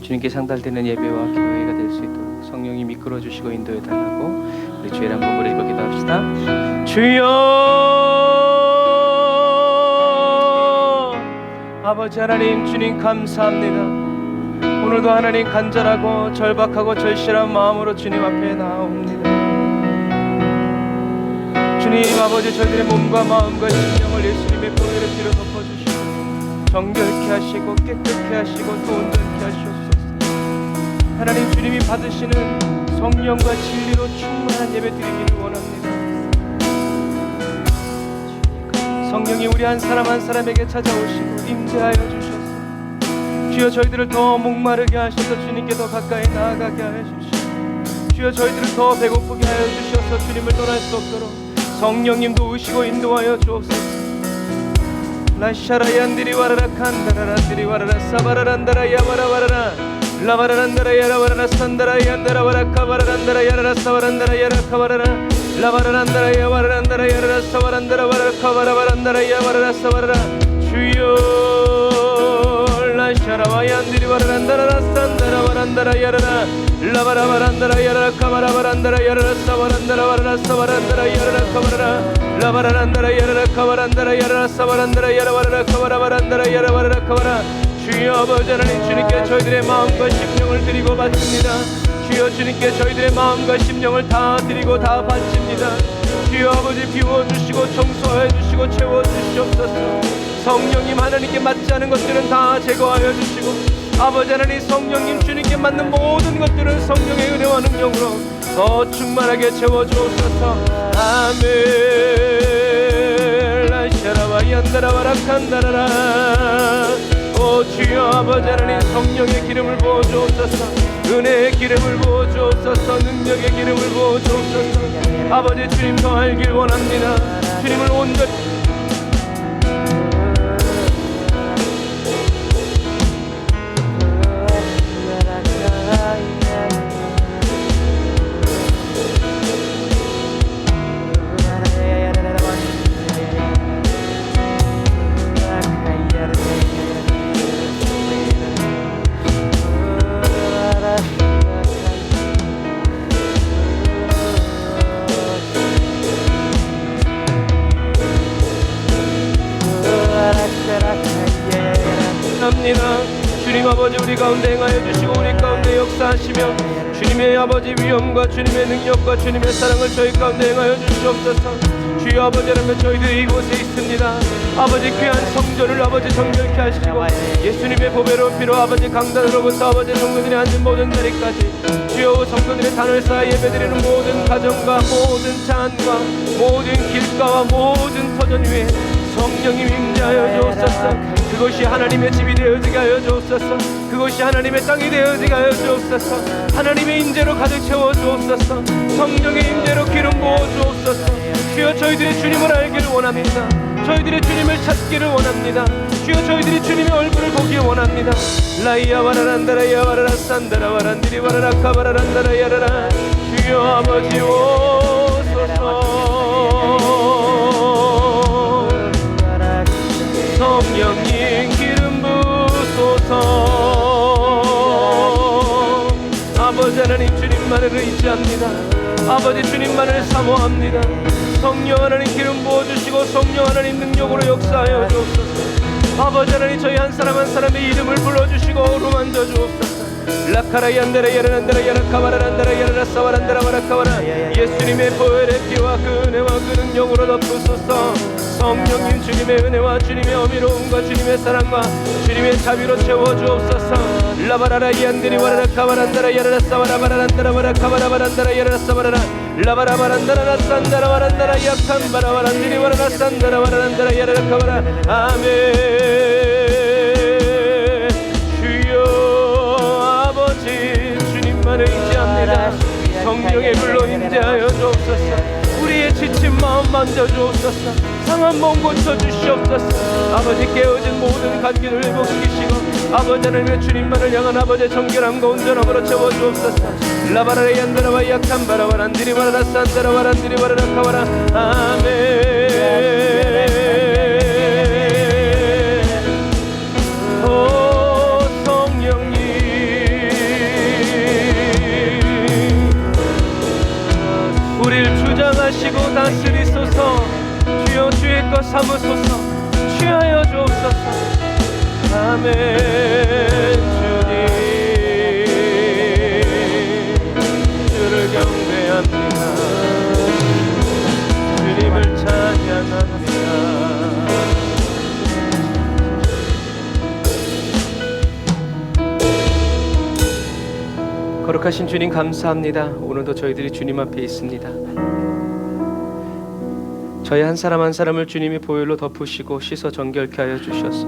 주님께 상달되는 예배와 교회가 될 수 있도록 성령이 이끌어 주시고 인도해 달라고 우리 주의 한번 부르짖고 기도합시다. 주여, 아버지 하나님, 주님 감사합니다. 오늘도 하나님 간절하고 절박하고 절실한 마음으로 주님 앞에 나옵니다. 주님 아버지, 저희들의 몸과 마음과 심령을 예수님의 보혈의 피로 덮어주시고 정결케 하시고 깨끗게 하시고 또 온전케 하시옵소서. 하나님, 주님이 받으시는 성령과 진리로 충만한 예배 드리기를 원합니다. 성령이 우리 한 사람 한 사람에게 찾아오시고 임재하여 주셔서 주여 저희들을 더 목마르게 하셔서 주님께 더 가까이 나아가게 하여 주시고 주여 저희들을 더 배고프게 하여 주셔서 주님을 떠날 수 없도록 성령님도 오시고 인도하여 주옵소서. 라샤라얀디리 와라라 칸다라란디리 와라라 사바라란다라 야바라바라라 라바라란다라 야라바라라 산다라 얀다라 와라카 바라란다라 야라라 사바란다라 야라카 바라라 라바라란다라 야바라란다라 야라라 사바란다라 와라카 바라바란다라 야바라라 사바라라 주여 라샤라와얀디리 와라란다라 산다라 와란다라 야라라 라바라바란다라 야라라 카바라바란다라 야라라 사바란다라 와라라 사바란다라 야라라 카바라라 라바라란다라 야라라 카바란다라 야라라 사바란다라 야라바라라 카바라바란다라 야라바라라 카바라 주여 아버지 하나님, 주님께 저희들의 마음과 심령을 드리고 바칩니다. 주여 주님께 저희들의 마음과 심령을 다 드리고 다 바칩니다. 주여 아버지, 비워주시고 청소해 주시고 채워주시옵소서. 성령님, 하나님께 맞지 않은 것들은 다 제거하여 주시고 아버지 하나님, 성령님 주님께 맞는 모든 것들은 성령의 은혜와 능력으로 더 충만하게 채워주옵소서. 아멘. 라샤라와 얀다라와라칸다라라. 오 주여 아버지 하나님, 성령의 기름을 부어주옵소서. 은혜의 기름을 부어주옵소서. 능력의 기름을 부어주옵소서. 아버지, 주님 더 알길 원합니다. 주님을 온전히 주님 아버지, 우리 가운데 행하여 주시고 우리 가운데 역사하시며 주님의 아버지 위엄과 주님의 능력과 주님의 사랑을 저희 가운데 행하여 주시옵소서. 주여 아버지 하나님, 저희들이 이곳에 있습니다. 아버지, 귀한 성전을 아버지 정결케 하시고 예수님의 보배로 피로 아버지 강단으로부터 아버지 성도들이 앉은 모든 자리까지 주여 성도들의 단을 쌓아 예배드리는 모든 가정과 모든 잔과 모든 길가와 모든 터전 위에 성령님 임재하여 주옵소서. 그것이 하나님의 집이 되어지게 하여 주옵소서. 그것이 하나님의 땅이 되어지게 하여 주옵소서. 하나님의 임재로 가득 채워 주옵소서. 성령의 임재로 기름 부어 주옵소서. 주여 저희들이 주님을 알기를 원합니다. 저희들이 주님을 찾기를 원합니다. 주여 저희들이 주님의 얼굴을 보기 원합니다. 라이야 와라란다라 야와라라 산다라 와란디리 와라라 카바라란다라 야라라. 주여 아버지 오소서. 성령님 기름 부소서. 아버지 하나님, 주님만을 의지합니다. 아버지, 주님만을 사모합니다. 성령 하나님 기름 부어주시고 성령 하나님 능력으로 역사하여 주옵소서. 아버지 하나님, 저희 한 사람 한 사람의 이름을 불러주시고 어루만져 주옵소서. 라카라얀데라 야라란데라 야라카바라란데라 야라라 사바란데라 바라카바라. 예수님의 보혈의 피와 그 은혜와 그 능력으로 덮으소서. 성령님, 주님의 은혜와 주님의 어미로움과 주님의 사랑과 주님의 자비로 채워주옵소서. 라바라라 이안드리 와라라 카바란다라 야라라 사바라바란다라 바라카바라바란다라 야라라 사바라라 라바라바란다라 산다라 와란다라 약한 바라바란디리 와라라 산다라 와라란다라 야라라 카바라. 아멘. 주여 아버지, 주님만을 의지합니다. 성령의 불로 임재하여 주옵소서. 우리의 지친 마음 만져주옵소서. 상한 몸 고쳐주시옵소서. 아버지, 깨어진 모든 간기를 회복시키시고 아버지 하나님의 주님만을 향한 아버지의 정결함과 온전함으로 채워주옵소서. 라바라라 얀다라와 약한 바라바란디리 바라라 산다라 바란디리 바라라 카바라. 아멘. 오 성령님, 다스리소서. 주여 주의 것 삼으소서. 취하여 주옵소서. 아멘. 주님 주를 경배합니다. 주님을 찬양합니다. 거룩하신 주님 감사합니다. 오늘도 저희들이 주님 앞에 있습니다. 저희 한 사람 한 사람을 주님이 보혈로 덮으시고 씻어 정결케 하여 주셔서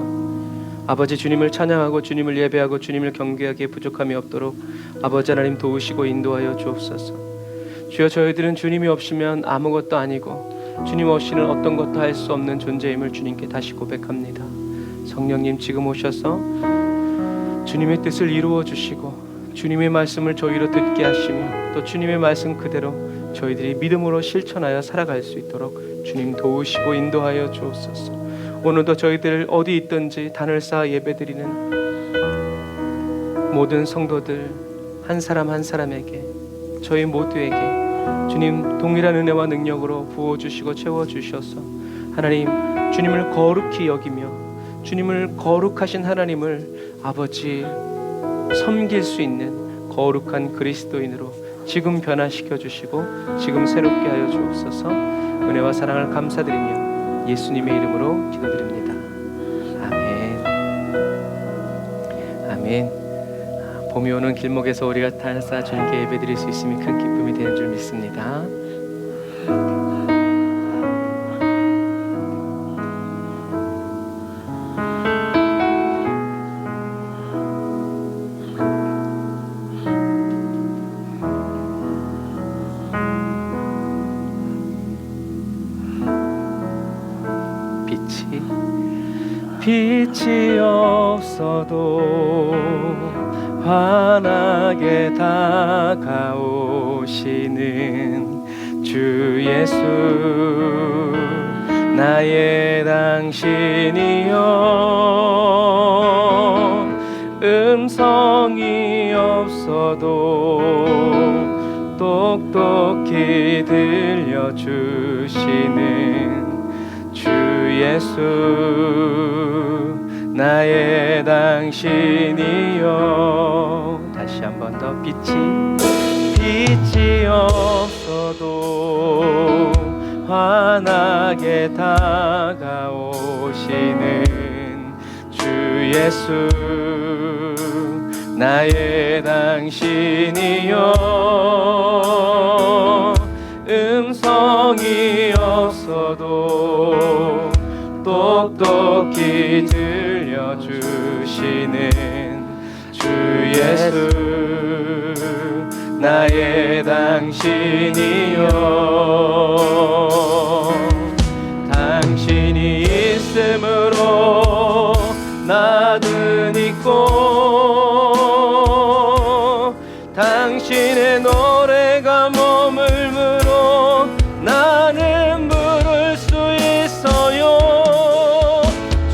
아버지 주님을 찬양하고 주님을 예배하고 주님을 경배하기에 부족함이 없도록 아버지 하나님 도우시고 인도하여 주옵소서. 주여 저희들은 주님이 없으면 아무것도 아니고 주님 없이는 어떤 것도 할 수 없는 존재임을 주님께 다시 고백합니다. 성령님 지금 오셔서 주님의 뜻을 이루어 주시고 주님의 말씀을 저희로 듣게 하시며 또 주님의 말씀 그대로 저희들이 믿음으로 실천하여 살아갈 수 있도록 주님 도우시고 인도하여 주옵소서. 오늘도 저희들 어디 있든지 단을 쌓아 예배드리는 모든 성도들 한 사람 한 사람에게 저희 모두에게 주님 동일한 은혜와 능력으로 부어주시고 채워주셔서 하나님 주님을 거룩히 여기며 주님을 거룩하신 하나님을 아버지 섬길 수 있는 거룩한 그리스도인으로 지금 변화시켜 주시고 지금 새롭게 하여 주옵소서. 은혜와 사랑을 감사드리며 예수님의 이름으로 기도드립니다. 아멘. 아멘. 봄이 오는 길목에서 우리가 단사 주님께 예배드릴 수 있음이 큰 기쁨이 되는 줄 믿습니다. 빛이 없어도 환하게 다가오시는 주 예수 나의 당신이여 음성이 없어도 똑똑히 들려주시는 주 예수 나의 당신이여 다시 한 번 더 빛이 없어도 환하게 다가오시는 주 예수 나의 당신이여 음성이 없어도 똑똑히 들려주시는 주 예수 나의 당신이여 당신이 있음으로 나는 있고 당신의 노래가 머물므로 나는 부를 수 있어요.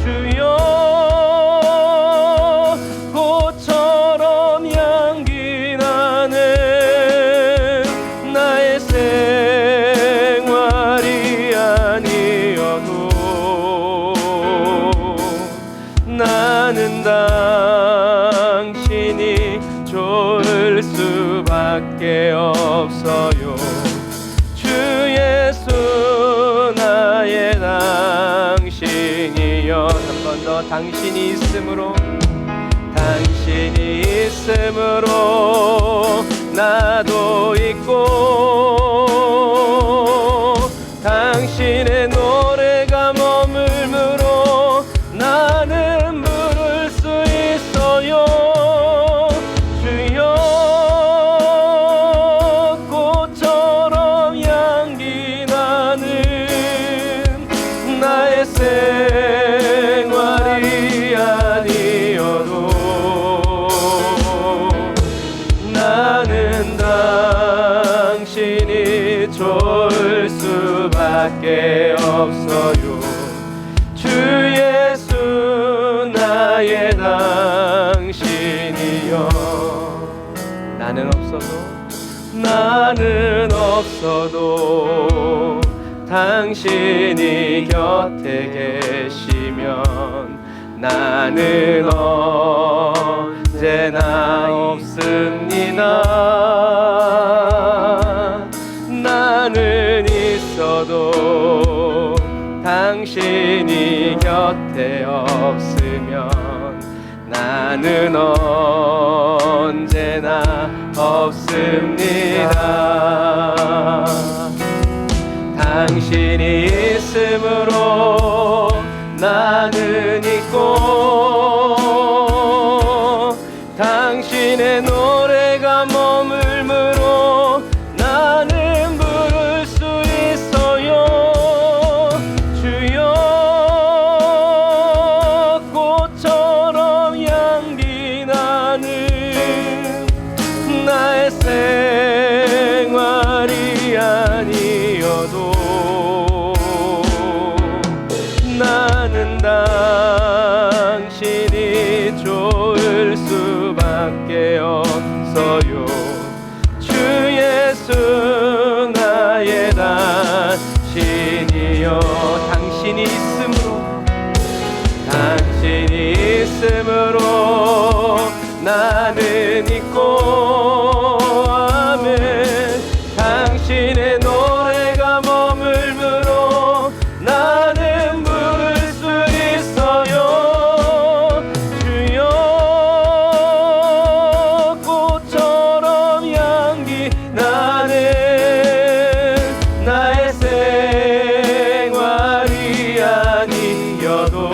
주여 꽃처럼 향기 나는 나의 생활이 아니어도 나는 당신이 좋을 수밖에 없어요. 주 예수 나의 당신이여 한 번 더 당신이 있음으로 나도 있고 당신의 노래가 머물므로 나는 부를 수 있어요. 주여 꽃처럼 향기 나는 나의 생활이 아니어도 나는 당신이 좋을 수밖에 없어요. 주 예수 나의 당신이여 나는 없어도 당신이 곁에 계시면 나는 언제나 없습니다. 나는 있어도 당신이 곁에 없으면 나는 언제나 없습니다. 당신이 있음으로 나는 있고 당신의 노래가 머물므로 나는 부를 수 있어요. 주여 꽃처럼 향기 나는 나의 생활이 아니어도 나는 당신이 좋을 수밖에 없어요. 주 예수 나의 당신이여. 당신이 있음으로 나는 있고 아멘. 당신의 노래가 머물므로 나는 부를 수 있어요. 주여 꽃처럼 향기 나는 나의 생활이 아니어도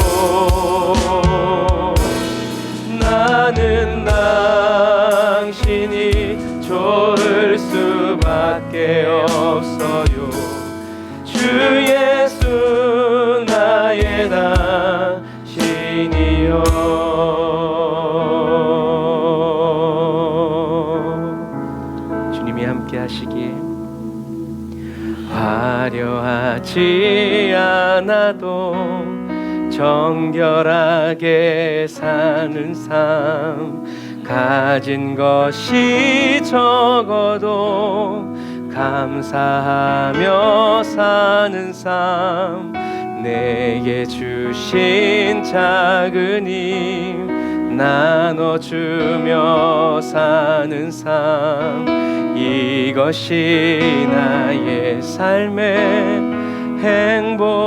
나는 당신이 좋을 수밖에 없어요. 주 예수 나의 당신이여. 주님이 함께 하시기에 화려하지 않아도 정결하게 사는 삶, 가진 것이 적어도 감사하며 사는 삶, 내게 주신 작은 힘 나눠주며 사는 삶, 이것이 나의 삶의 행복이라오.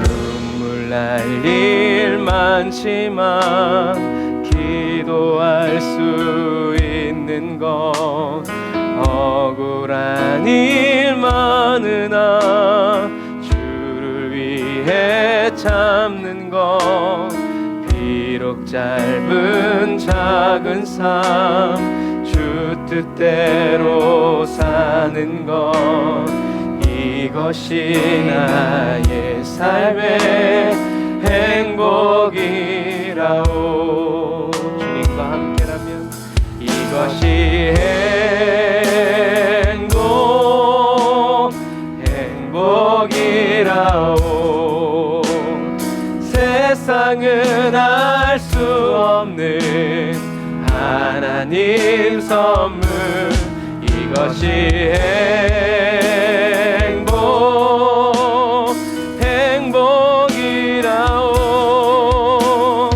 눈물 날 일 많지만 기도할 수 있는 것, 억울한 일 많으나 주를 위해 참는 것, 비록 짧은 작은 삶 주 뜻대로 사는 것, 이것이 나의 삶의 행복이라오. 주님과 함께라면 이것이 행복이라오. 세상은 알 수 없는 하나님 선물, 이것이 행복이라오.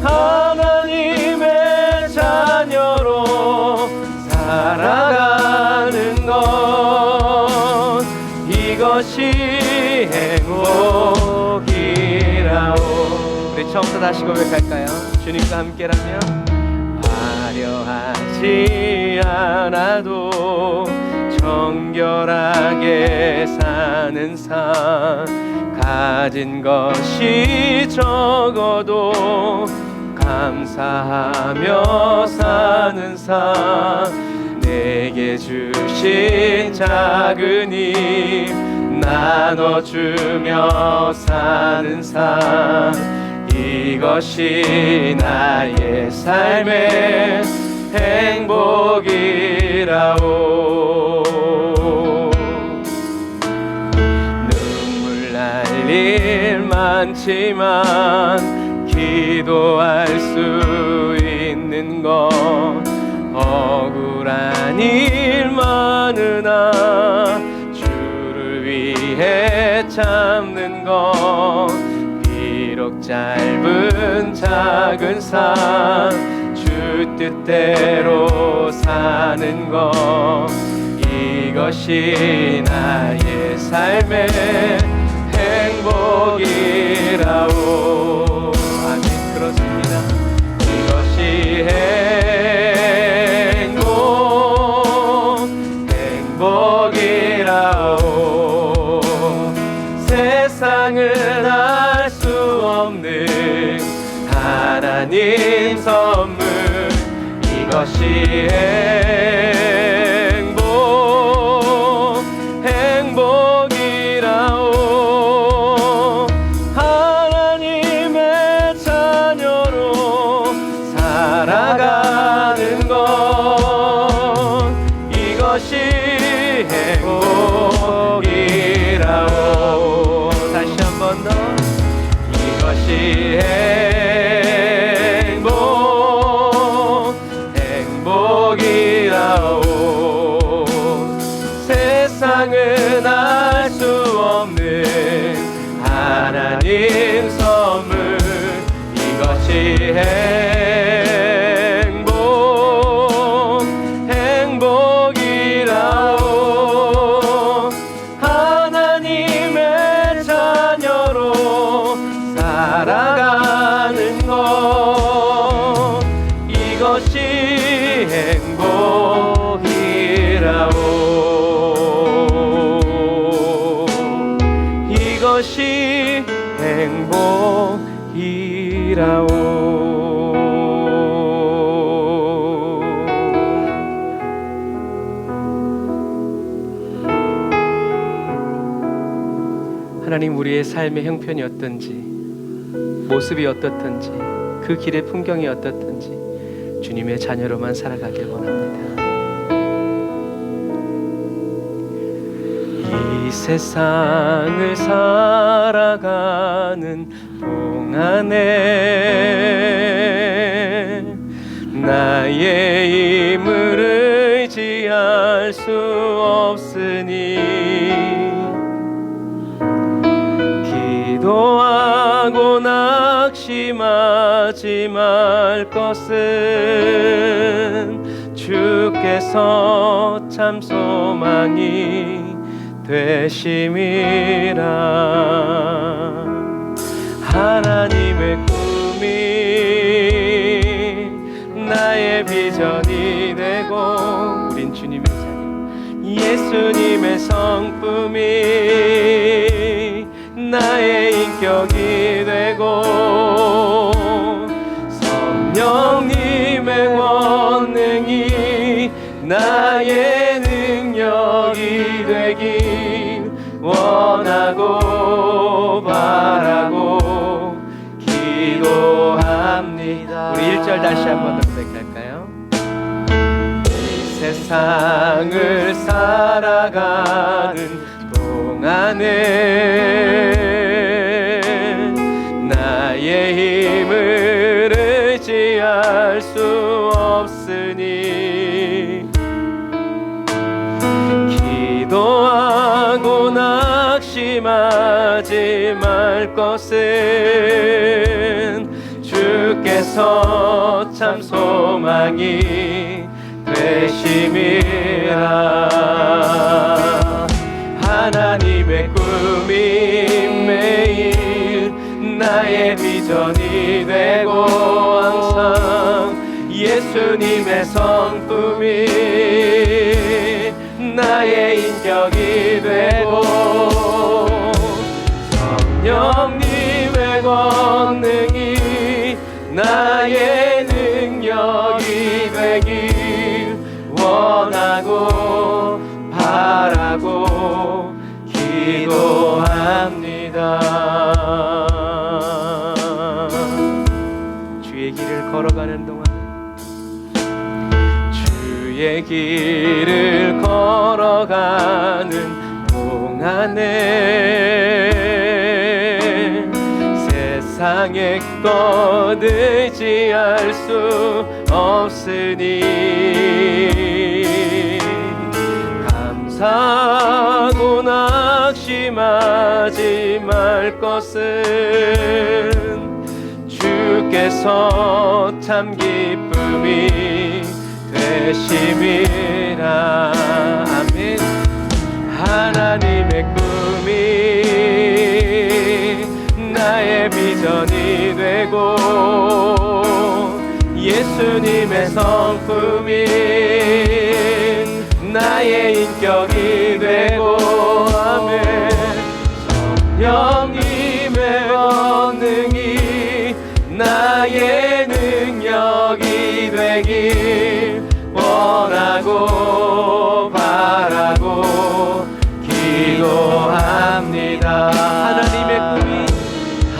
하나님의 자녀로 살아가는 것, 이것이 행복이라오. 우리 처음부터 다시 고백할까요? 주님과 함께라면 화려하지 않아도 정결하게 사는 삶, 가진 것이 적어도 감사하며 사는 삶, 내게 주신 작은 힘 나눠주며 사는 삶, 이것이 나의 삶의 행복이라오. 눈물 날 일 많지만 기도할 수 있는 것, 억울한 일 많으나 주를 위해 참는 것, 비록 짧은 작은 삶 주 뜻대로 사는 것, 이것이 나의 삶의 행복이라오. 아멘. 그렇습니다. 이것이 행복이라오. 세상은 알 수 없는 하나님 선물, 이것이 행복이라오. 하나님의 자녀로 살아가는 것, 이것이 행복이라오. 다시 한 번 더. 이것이 행복이라오. 세상은 알 수 없는 하나님 선물, 이것이 행복이라오. 하나님의 자녀로 살아가는 것, 이것이 행복이라오. 이것이 행복이라오. 하나님, 우리의 삶의 형편이 어떤지, 모습이 어떻든지, 그 길의 풍경이 어떻든지 주님의 자녀로만 살아가길 원합니다. 이 세상을 살아가는 동안에 나의 힘을 의지할 수 없으니 기도하고 낙심하지 말 것은 주께서 참 소망이 되심이라. 하나님의 꿈이 나의 비전이 되고, 우린 주님의 자녀, 예수님의 성품이 나의 인격이 되고, 성령님의 권능이 나의 능력이 되길 원하고 바라고 기도합니다. 우리 1절 다시 한번 더 고백할까요? 이 세상을 살아가는 동안에 나의 힘을 의지할 수 없으니 기도하고 낙심하지 말 것은 주께서 참 소망이 되심이라. 하나님의 꿈이 매일 나의 비전이 되고, 항상 예수님의 성품이 나의 인격이 되고, 성령님의 권능이 나의 능력이 되길 원하고 바라고 기도합니다. 주의 길을 걸어가는 동안, 주의 길을 걸어가는 동안에 세상의 것 의지할 수 없으니 애타고 낙심하지 말 것은 주께서 참 기쁨이 되심이라. 아멘. 하나님의 꿈이 나의 비전이 되고 예수님의 성품이 나의 인격이 되고 아멘. 성령님의 권능이 나의 능력이 되길 원하고 바라고 기도합니다.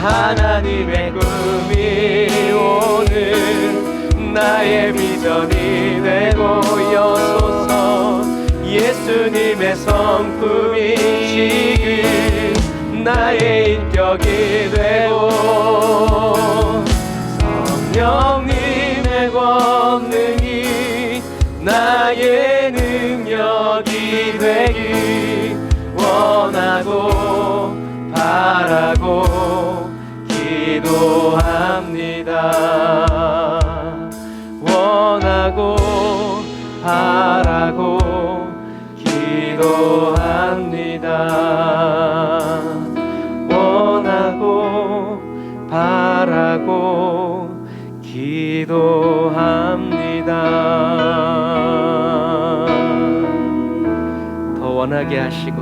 하나님의 꿈이 오늘 나의 비전이 되고 여소서. 예수님의 성품이 지금 나의 인격이 되고 성령님의 권능이 나의 능력이 되길 원하고 바라고 기도합니다. 원하고 바라고 기도합니다. 원하고 바라고 기도합니다. 더 원하게 하시고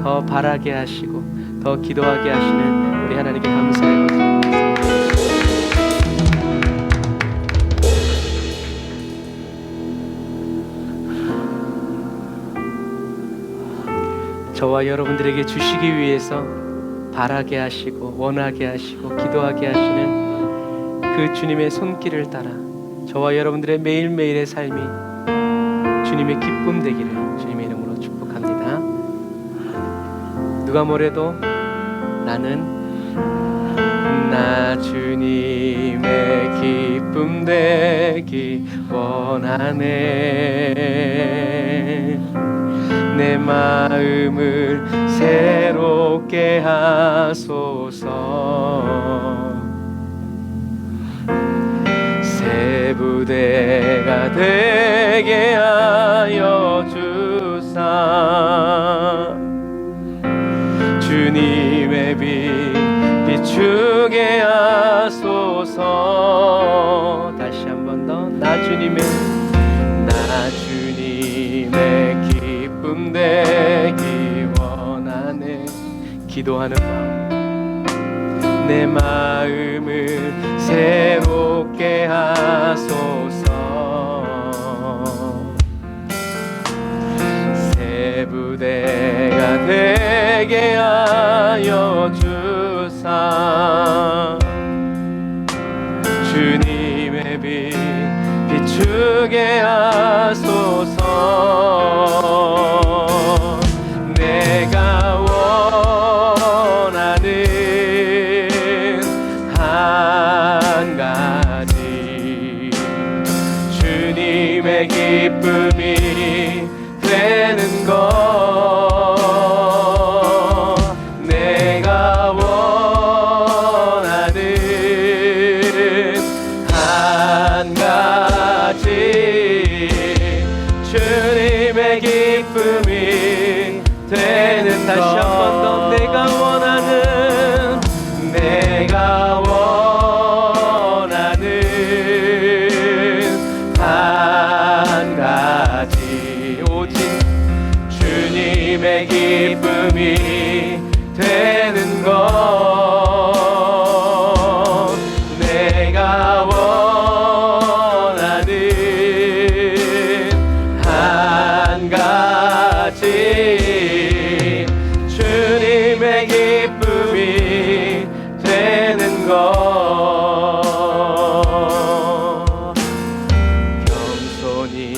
더 바라게 하시고 더 기도하게 하시는 우리 하나님께 감사해요. 저와 여러분들에게 주시기 위해서 바라게 하시고 원하게 하시고 기도하게 하시는 그 주님의 손길을 따라 저와 여러분들의 매일매일의 삶이 주님의 기쁨 되기를 주님의 이름으로 축복합니다. 누가 뭐래도 나는 나 주님의 기쁨 되기 원하네. 내 마음을 새롭게 하소서. 새 부대가 되게 하여 주사. 주님의 빛 비추게 하소서. 다시 한 번 더. 나 주님의 기쁨 되기 원하네. 기도하는 마음, 내 마음을 새롭게 하소서. 새 부대가 되게 하여 주사. 주님의 빛 비추게 하소서. 내가 원하는 한 가지 주님의 기쁨이 되는 것. 내가 원하는 한 가지 주님의 기쁨이 되는 다시 한 번 더. 내가 원하는 한 가지 오직 주님의 기쁨이 되는 것. 내가 원하는 한 가지 주님의 기쁨이 되는 것. 겸손히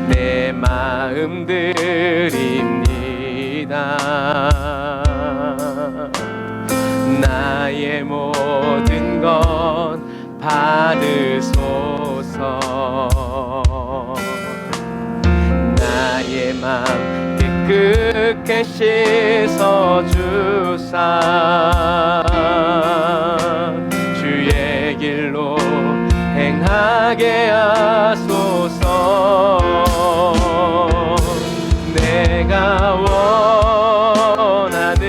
내 마음 드립니다. 나의 모든 것 받으소서. 나의 맘 깨끗 깨끗게 씻어주사 주의 길로 행하게 하소서. 내가 원하는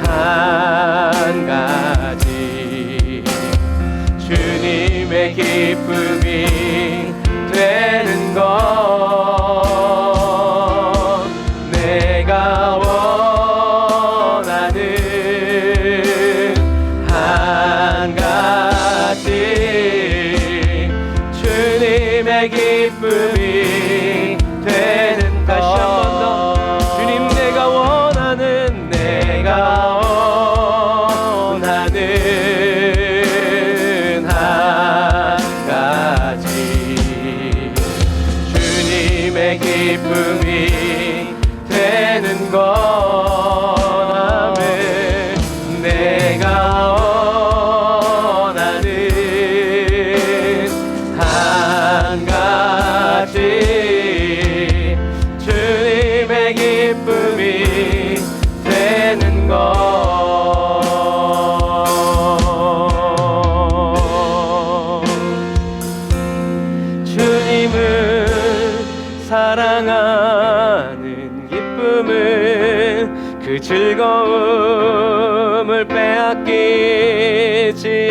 한 가지 주님의 기쁨이 되는 것. 내가 원하는 한 가지 주님의 기쁨이 되는 것. 다시 한 번 더 주님 내가 원하는 한 가지 주님의 기쁨이 되는 것. 아멘. 내가 원하는 한 가지 주님의 기쁨이 되는 것. 주님을 사랑하는 기쁨을 그 즐거움을 빼앗기지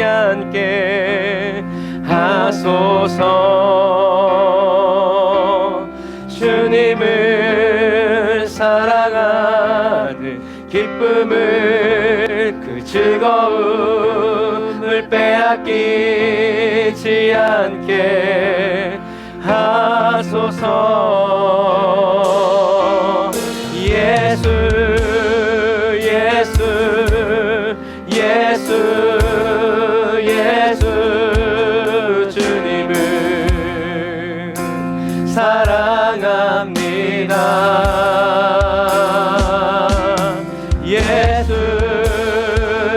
않게 하소서. 주님을 사랑하는 기쁨을 그 즐거움을 빼앗기지 않게 하소서. 예수 예수 예수 예수 주님을 사랑합니다. 예수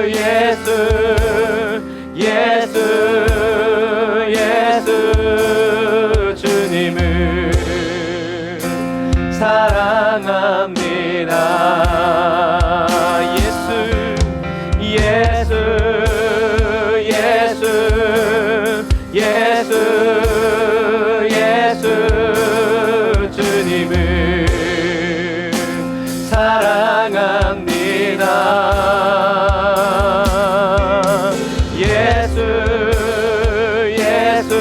예수 예수 예수 주님을 사랑합니다. 예수 예수 예수 예수 예수 주님을 사랑합니다. 예수 예수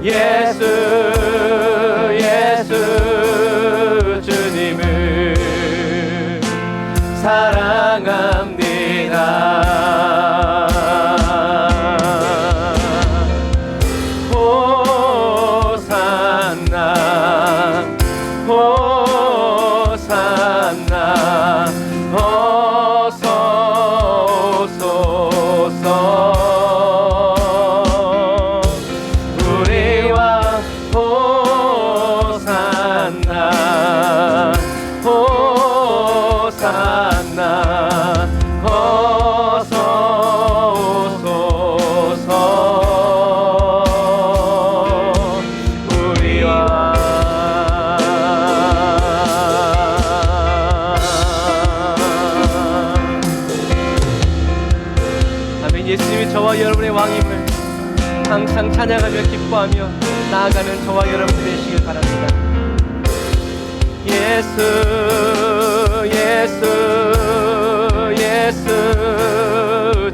예수 예수 주님을 사랑합니다. 호산나 호산나 어서 오소서. 우리와 호산나 호산나 어서 오소서. 우리와 아멘. 예수님이 저와 여러분의 왕임을 항상 찬양하며 기뻐하며 나아가는 저와 여러분들 되시길 바랍니다. 예수 예수 예수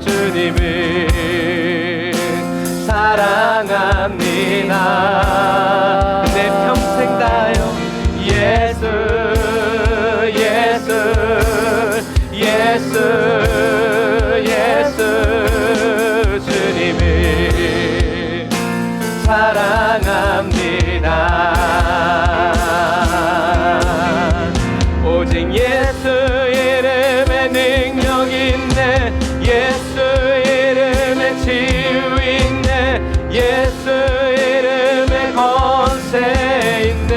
주님을 사랑합니다. 내 평생 다하여 예수 예수 예수 예수 주님을 사랑합니다. 오직 예수 이름에 능력 있네. 예수 이름에 치유 있네. 예수 이름에 권세 있네.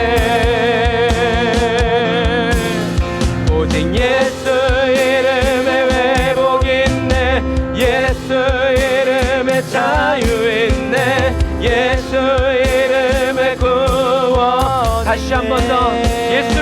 오직 예수 이름에 회복 있네. 예수 이름에 자유 있네. 예수 이름에 구원. 다시 한 번 더 예수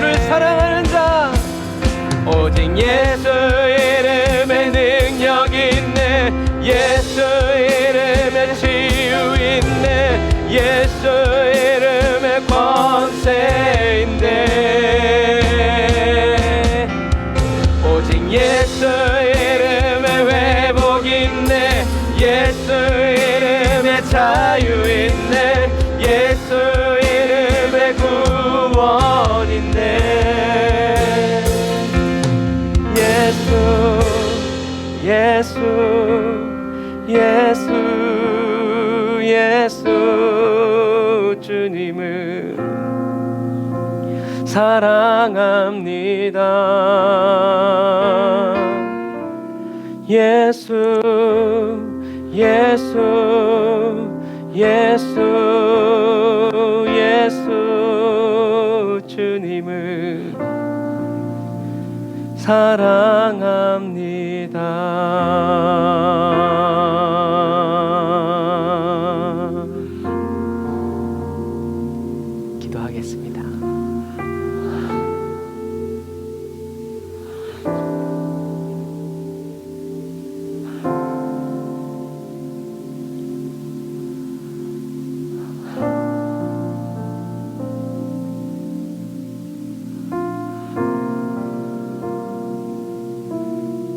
예수 예수 예수 주님을 사랑합니다. 예수 예수 예수 예수 주님을 사랑합니다. 기도하겠습니다.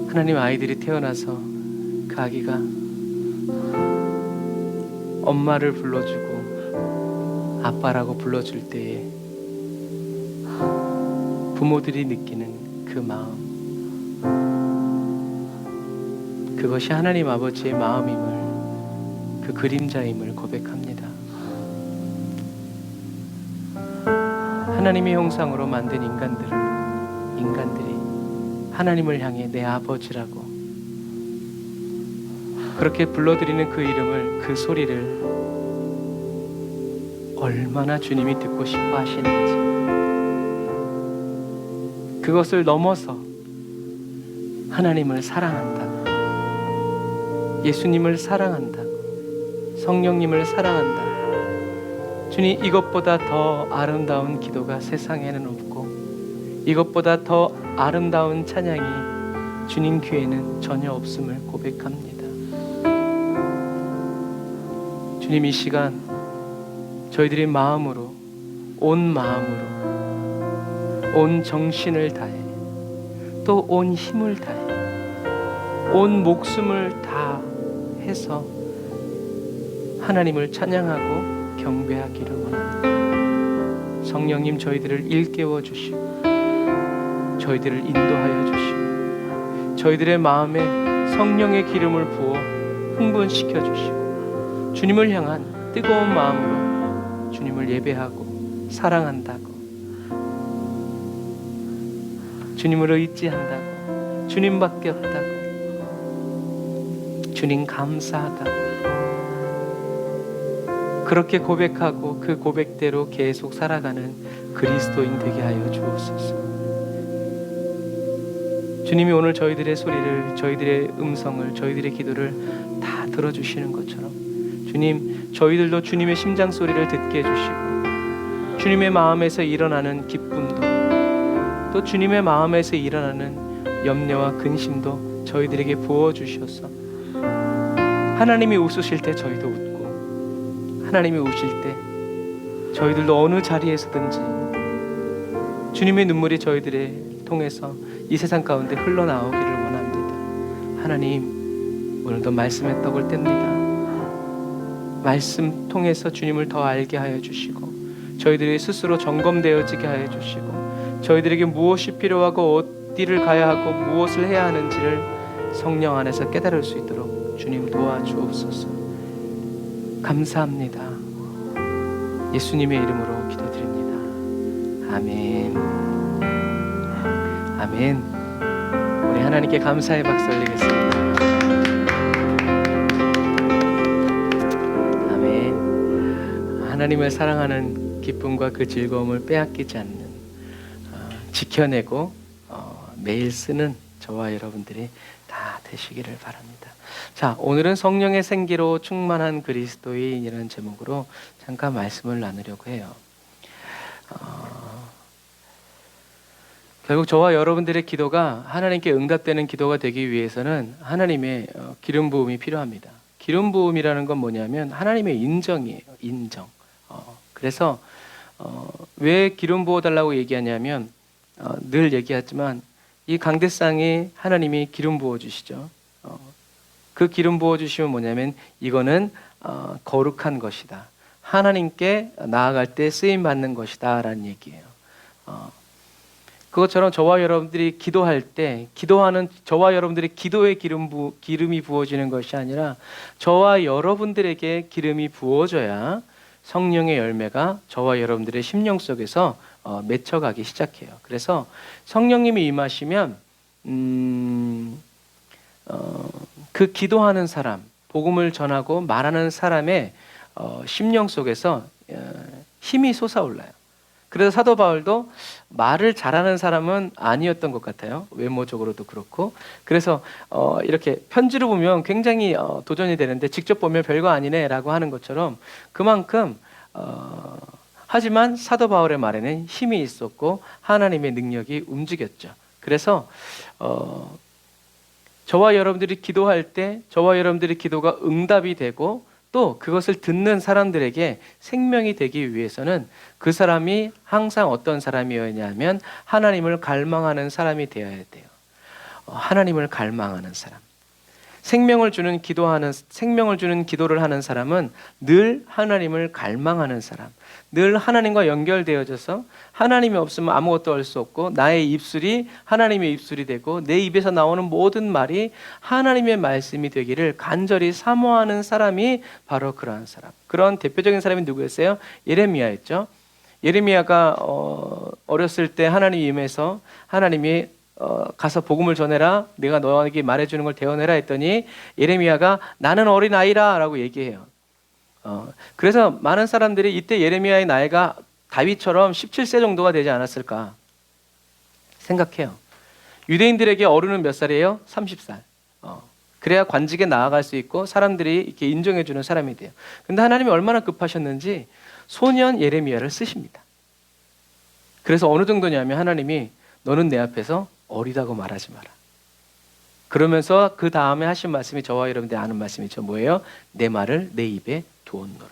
하나님, 아이들이 태어나서 그 아기가 엄마를 불러주고 아빠라고 불러줄 때에 부모들이 느끼는 그 마음, 그것이 하나님 아버지의 마음임을, 그 그림자임을 고백합니다. 하나님의 형상으로 만든 인간들이 하나님을 향해 내 아버지라고 그렇게 불러드리는 그 이름을, 그 소리를 얼마나 주님이 듣고 싶어 하시는지, 그것을 넘어서 하나님을 사랑한다고, 예수님을 사랑한다고, 성령님을 사랑한다고. 주님, 이것보다 더 아름다운 기도가 세상에는 없고, 이것보다 더 아름다운 찬양이 주님 귀에는 전혀 없음을 고백합니다. 주님, 이 시간 저희들의 마음으로, 온 마음으로, 온 정신을 다해, 또 온 힘을 다해, 온 목숨을 다해서 하나님을 찬양하고 경배하기를 원합니다. 성령님, 저희들을 일깨워 주시고 저희들을 인도하여 주시고 저희들의 마음에 성령의 기름을 부어 흥분시켜 주시고 주님을 향한 뜨거운 마음으로 주님을 예배하고 사랑한다고, 주님을 의지한다고, 주님밖에 없다고, 주님 감사하다고, 그렇게 고백하고 그 고백대로 계속 살아가는 그리스도인 되게 하여 주옵소서. 주님이 오늘 저희들의 소리를, 저희들의 음성을, 저희들의 기도를 다 들어주시는 것처럼 주님, 저희들도 주님의 심장 소리를 듣게 해주시고 주님의 마음에서 일어나는 기쁨도, 또 주님의 마음에서 일어나는 염려와 근심도 저희들에게 부어주셔서 하나님이 웃으실 때 저희도 웃고, 하나님이 우실 때 저희들도 어느 자리에서든지 주님의 눈물이 저희들의 통해서 이 세상 가운데 흘러나오기를 원합니다. 하나님, 오늘도 말씀의 떡을 뗍니다. 말씀 통해서 주님을 더 알게 하여 주시고 저희들이 스스로 점검되어지게 하여 주시고 저희들에게 무엇이 필요하고 어디를 가야 하고 무엇을 해야 하는지를 성령 안에서 깨달을 수 있도록 주님 도와주옵소서. 감사합니다. 예수님의 이름으로 기도드립니다. 아멘. 아멘. 우리 하나님께 감사의 박수 올리겠습니다. 아멘. 하나님을 사랑하는 기쁨과 그 즐거움을 빼앗기지 않는, 지켜내고 매일 쓰는 저와 여러분들이 다 되시기를 바랍니다. 자, 오늘은 성령의 생기로 충만한 그리스도인이라는 제목으로 잠깐 말씀을 나누려고 해요. 결국 저와 여러분들의 기도가 하나님께 응답되는 기도가 되기 위해서는 하나님의 기름 부음이 필요합니다. 기름 부음이라는 건 뭐냐면 하나님의 인정이에요. 인정. 그래서 왜 기름 부어달라고 얘기하냐면 늘 얘기하지만 이 강대상에 하나님이 기름 부어주시죠. 그 기름 부어주시면 뭐냐면 이거는 거룩한 것이다, 하나님께 나아갈 때 쓰임받는 것이다 라는 얘기예요. 그것처럼 저와 여러분들이 기도할 때 기도하는 저와 여러분들의 기도의 기름이 부어지는 것이 아니라 저와 여러분들에게 기름이 부어져야 성령의 열매가 저와 여러분들의 심령 속에서 맺혀가기 시작해요. 그래서 성령님이 임하시면 그 기도하는 사람, 복음을 전하고 말하는 사람의 심령 속에서 힘이 솟아올라요. 그래서 사도 바울도 말을 잘하는 사람은 아니었던 것 같아요. 외모적으로도 그렇고. 그래서 이렇게 편지를 보면 굉장히 도전이 되는데 직접 보면 별거 아니네 라고 하는 것처럼 그만큼 하지만 사도 바울의 말에는 힘이 있었고 하나님의 능력이 움직였죠. 그래서 저와 여러분들이 기도할 때 저와 여러분들의 기도가 응답이 되고 또 그것을 듣는 사람들에게 생명이 되기 위해서는 그 사람이 항상 어떤 사람이었냐면 하나님을 갈망하는 사람이 되어야 돼요. 하나님을 갈망하는 사람. 생명을 주는 기도를 하는 사람은 늘 하나님을 갈망하는 사람. 늘 하나님과 연결되어져서 하나님이 없으면 아무것도 할 수 없고 나의 입술이 하나님의 입술이 되고 내 입에서 나오는 모든 말이 하나님의 말씀이 되기를 간절히 사모하는 사람이 바로 그러한 사람. 그런 대표적인 사람이 누구였어요? 예레미야였죠. 예레미야가 어렸을 때 하나님 임해서 하나님이 가서 복음을 전해라. 내가 너에게 말해주는 걸 대언해라 했더니 예레미야가 나는 어린아이라 라고 얘기해요. 그래서 많은 사람들이 이때 예레미야의 나이가 다윗처럼 17세 정도가 되지 않았을까 생각해요. 유대인들에게 어른은 몇 살이에요? 30살. 그래야 관직에 나아갈 수 있고 사람들이 이렇게 인정해주는 사람이 돼요. 근데 하나님이 얼마나 급하셨는지 소년 예레미야를 쓰십니다. 그래서 어느 정도냐면 하나님이 너는 내 앞에서 어리다고 말하지 마라. 그러면서 그 다음에 하신 말씀이 저와 여러분들이 아는 말씀이죠. 뭐예요? 내 말을 내 입에 두었노라.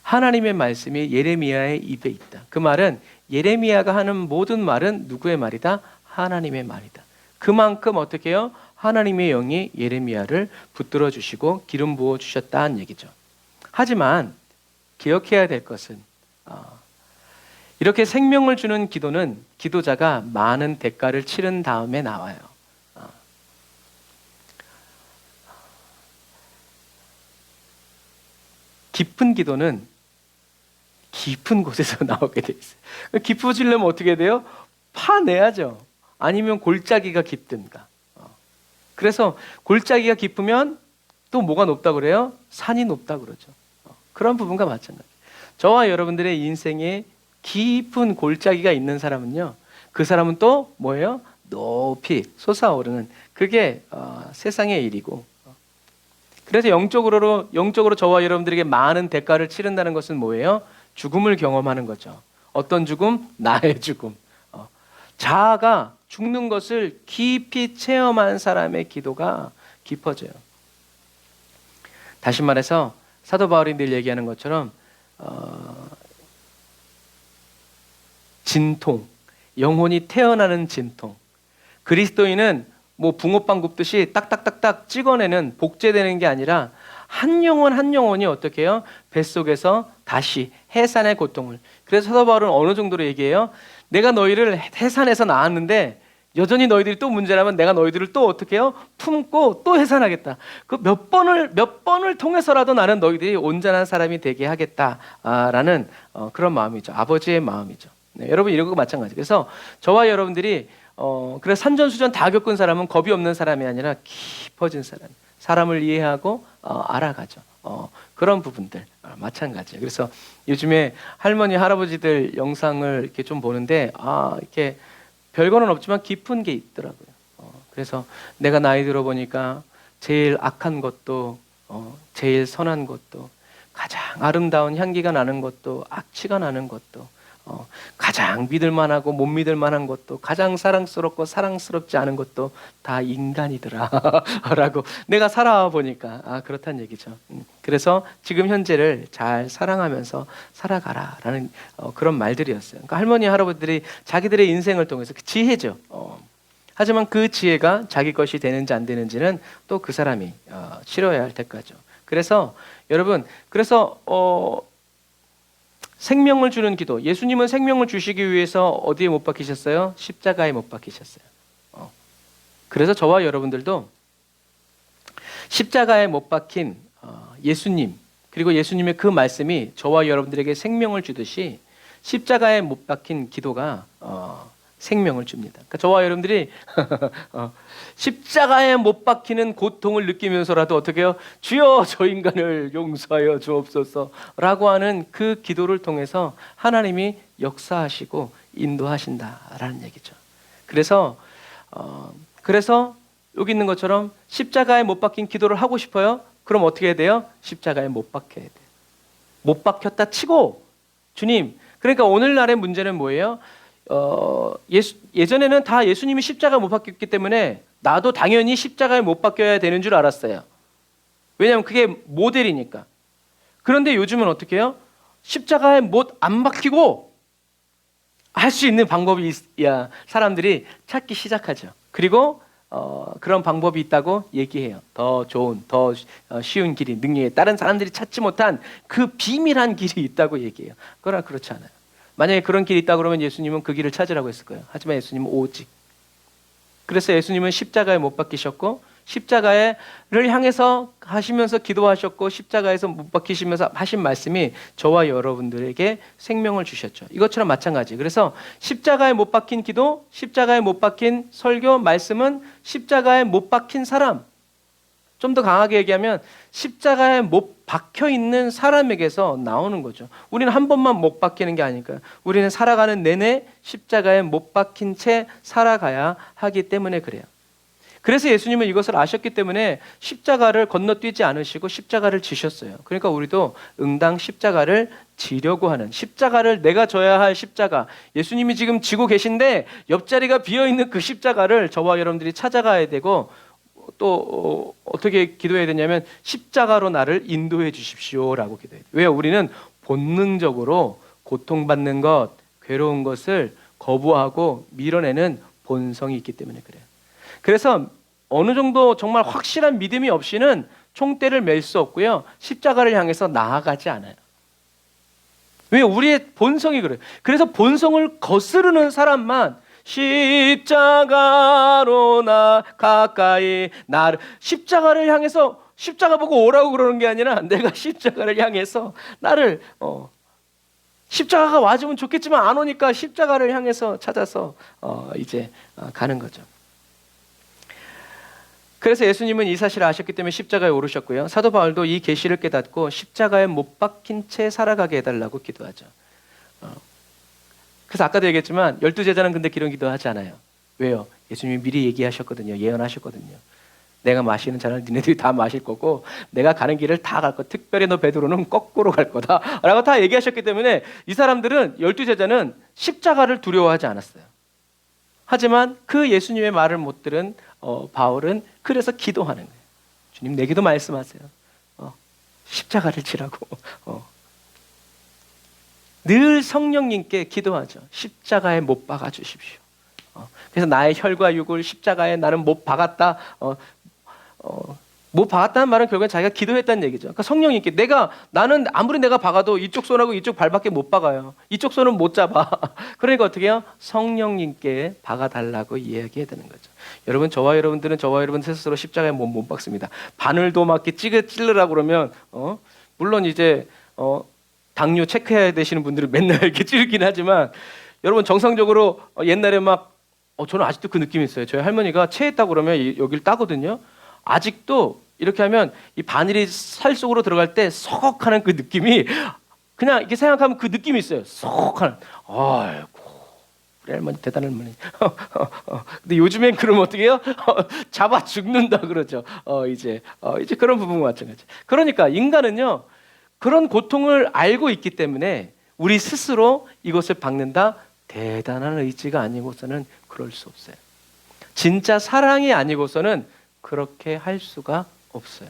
하나님의 말씀이 예레미야의 입에 있다. 그 말은 예레미야가 하는 모든 말은 누구의 말이다? 하나님의 말이다. 그만큼 어떻게 해요? 하나님의 영이 예레미야를 붙들어 주시고 기름 부어 주셨다는 얘기죠. 하지만 기억해야 될 것은 이렇게 생명을 주는 기도는 기도자가 많은 대가를 치른 다음에 나와요. 깊은 기도는 깊은 곳에서 나오게 돼 있어요. 깊어지려면 어떻게 돼요? 파내야죠. 아니면 골짜기가 깊든가. 그래서 골짜기가 깊으면 또 뭐가 높다고 그래요? 산이 높다고 그러죠. 그런 부분과 마찬가지. 저와 여러분들의 인생에 깊은 골짜기가 있는 사람은요, 그 사람은 또 뭐예요? 높이 솟아오르는 그게 세상의 일이고. 그래서 영적으로 저와 여러분들에게 많은 대가를 치른다는 것은 뭐예요? 죽음을 경험하는 거죠. 어떤 죽음? 나의 죽음. 자아가 죽는 것을 깊이 체험한 사람의 기도가 깊어져요. 다시 말해서 사도 바울이 늘 얘기하는 것처럼 진통, 영혼이 태어나는 진통. 그리스도인은 뭐 붕어빵 굽듯이 딱딱딱딱 찍어내는 복제되는 게 아니라 한 영혼 한 영혼이 어떻게 해요? 뱃속에서 다시 해산의 고통을. 그래서 사도 바울은 어느 정도로 얘기해요? 내가 너희를 해산해서 낳았는데 여전히 너희들이 또 문제라면 내가 너희들을 또 어떻게 해요? 품고 또 해산하겠다. 그 몇 번을 통해서라도 나는 너희들이 온전한 사람이 되게 하겠다라는 그런 마음이죠. 아버지의 마음이죠. 네, 여러분 이런 거 마찬가지. 그래서 저와 여러분들이 그래 산전수전 다 겪은 사람은 겁이 없는 사람이 아니라 깊어진 사람, 사람을 이해하고 알아가죠. 그런 부분들 마찬가지예요. 그래서 요즘에 할머니 할아버지들 영상을 이렇게 좀 보는데 이렇게 별거는 없지만 깊은 게 있더라고요. 그래서 내가 나이 들어 보니까 제일 악한 것도 제일 선한 것도 가장 아름다운 향기가 나는 것도 악취가 나는 것도 가장 믿을만하고 못 믿을만한 것도 가장 사랑스럽고 사랑스럽지 않은 것도 다 인간이더라 라고 내가 살아와 보니까 그렇다는 얘기죠. 그래서 지금 현재를 잘 사랑하면서 살아가라 라는 그런 말들이었어요. 그러니까 할머니 할아버지들이 자기들의 인생을 통해서 그 지혜죠. 하지만 그 지혜가 자기 것이 되는지 안 되는지는 또 그 사람이 치러야 할 때까지죠. 그래서 여러분, 그래서 생명을 주는 기도. 예수님은 생명을 주시기 위해서 어디에 못 박히셨어요? 십자가에 못 박히셨어요. 그래서 저와 여러분들도 십자가에 못 박힌 예수님, 그리고 예수님의 그 말씀이 저와 여러분들에게 생명을 주듯이 십자가에 못 박힌 기도가 생명을 줍니다. 그러니까 저와 여러분들이 십자가에 못 박히는 고통을 느끼면서라도 어떻게 해요? 주여 저 인간을 용서하여 주옵소서라고 하는 그 기도를 통해서 하나님이 역사하시고 인도하신다라는 얘기죠. 그래서 여기 있는 것처럼 십자가에 못 박힌 기도를 하고 싶어요? 그럼 어떻게 해야 돼요? 십자가에 못 박혀야 돼요. 못 박혔다 치고 주님, 그러니까 오늘날의 문제는 뭐예요? 예전에는 다 예수님이 십자가에 못 박혔기 때문에 나도 당연히 십자가에 못 박혀야 되는 줄 알았어요. 왜냐하면 그게 모델이니까. 그런데 요즘은 어떻게 해요? 십자가에 못 안 박히고 할 수 있는 방법이 있어야 사람들이 찾기 시작하죠. 그리고 그런 방법이 있다고 얘기해요. 더 좋은, 더 쉬운 길이, 능력이 다른 사람들이 찾지 못한 그 비밀한 길이 있다고 얘기해요. 그러나 그렇지 않아요. 만약에 그런 길이 있다 그러면 예수님은 그 길을 찾으라고 했을 거예요. 하지만 예수님은 오직. 그래서 예수님은 십자가에 못 박히셨고 십자가를 향해서 하시면서 기도하셨고 십자가에서 못 박히시면서 하신 말씀이 저와 여러분들에게 생명을 주셨죠. 이것처럼 마찬가지. 그래서 십자가에 못 박힌 기도, 십자가에 못 박힌 설교, 말씀은 십자가에 못 박힌 사람. 좀 더 강하게 얘기하면 십자가에 못 박혀 있는 사람에게서 나오는 거죠. 우리는 한 번만 못 박히는 게 아니니까요. 우리는 살아가는 내내 십자가에 못 박힌 채 살아가야 하기 때문에 그래요. 그래서 예수님은 이것을 아셨기 때문에 십자가를 건너뛰지 않으시고 십자가를 지셨어요. 그러니까 우리도 응당 십자가를 지려고 하는, 십자가를 내가 져야 할 십자가, 예수님이 지금 지고 계신데 옆자리가 비어있는 그 십자가를 저와 여러분들이 찾아가야 되고, 또 어떻게 기도해야 되냐면 십자가로 나를 인도해 주십시오라고 기도해야 돼요. 왜요? 우리는 본능적으로 고통받는 것, 괴로운 것을 거부하고 밀어내는 본성이 있기 때문에 그래요. 그래서 어느 정도 정말 확실한 믿음이 없이는 총대를 맬 수 없고요. 십자가를 향해서 나아가지 않아요. 왜? 우리의 본성이 그래요. 그래서 본성을 거스르는 사람만 십자가로 나 가까이 나를, 십자가를 향해서 십자가 보고 오라고 그러는 게 아니라 내가 십자가를 향해서 나를 십자가가 와주면 좋겠지만 안 오니까 십자가를 향해서 찾아서 이제 가는 거죠. 그래서 예수님은 이 사실을 아셨기 때문에 십자가에 오르셨고요. 사도 바울도 이 계시를 깨닫고 십자가에 못 박힌 채 살아가게 해달라고 기도하죠. 그래서 아까도 얘기했지만 12제자는 근데 그런 기도하지 않아요. 왜요? 예수님이 미리 얘기하셨거든요. 예언하셨거든요. 내가 마시는 잔을 니네들이 다 마실 거고 내가 가는 길을 다 갈 거다. 특별히 너 베드로는 거꾸로 갈 거다 라고 다 얘기하셨기 때문에 이 사람들은 12제자는 십자가를 두려워하지 않았어요. 하지만 그 예수님의 말을 못 들은 바울은 그래서 기도하는 거예요. 주님 내게도 말씀하세요. 십자가를 지라고. 늘 성령님께 기도하죠. 십자가에 못 박아 주십시오. 그래서 나의 혈과 육을 십자가에 나는 못 박았다. 못 박았다는 말은 결국엔 자기가 기도했다는 얘기죠. 그러니까 성령님께 나는 아무리 내가 박아도 이쪽 손하고 이쪽 발밖에 못 박아요. 이쪽 손은 못 잡아. 그러니까 어떻게 해요? 성령님께 박아달라고 이야기해야 되는 거죠. 여러분, 저와 여러분들은 저와 여러분 스스로 십자가에 못 박습니다. 바늘도 막 이렇게 찔르라고 그러면 물론 이제 당뇨 체크해야 되시는 분들은 맨날 이렇게 찔긴 하지만 여러분 정상적으로 옛날에 막 저는 아직도 그 느낌이 있어요. 저희 할머니가 체했다고 그러면 여기를 따거든요. 아직도 이렇게 하면 이 바늘이 살 속으로 들어갈 때 썩하는 그 느낌이 그냥 이렇게 생각하면 그 느낌이 있어요. 썩하는. 아이고 우리 할머니 대단한 할머니. 근데 요즘엔 그러면 어떻게 해요? 잡아 죽는다 그러죠. 이제 그런 부분과 마찬가지. 그러니까 인간은요. 그런 고통을 알고 있기 때문에 우리 스스로 이것을 박는다 대단한 의지가 아니고서는 그럴 수 없어요. 진짜 사랑이 아니고서는 그렇게 할 수가 없어요.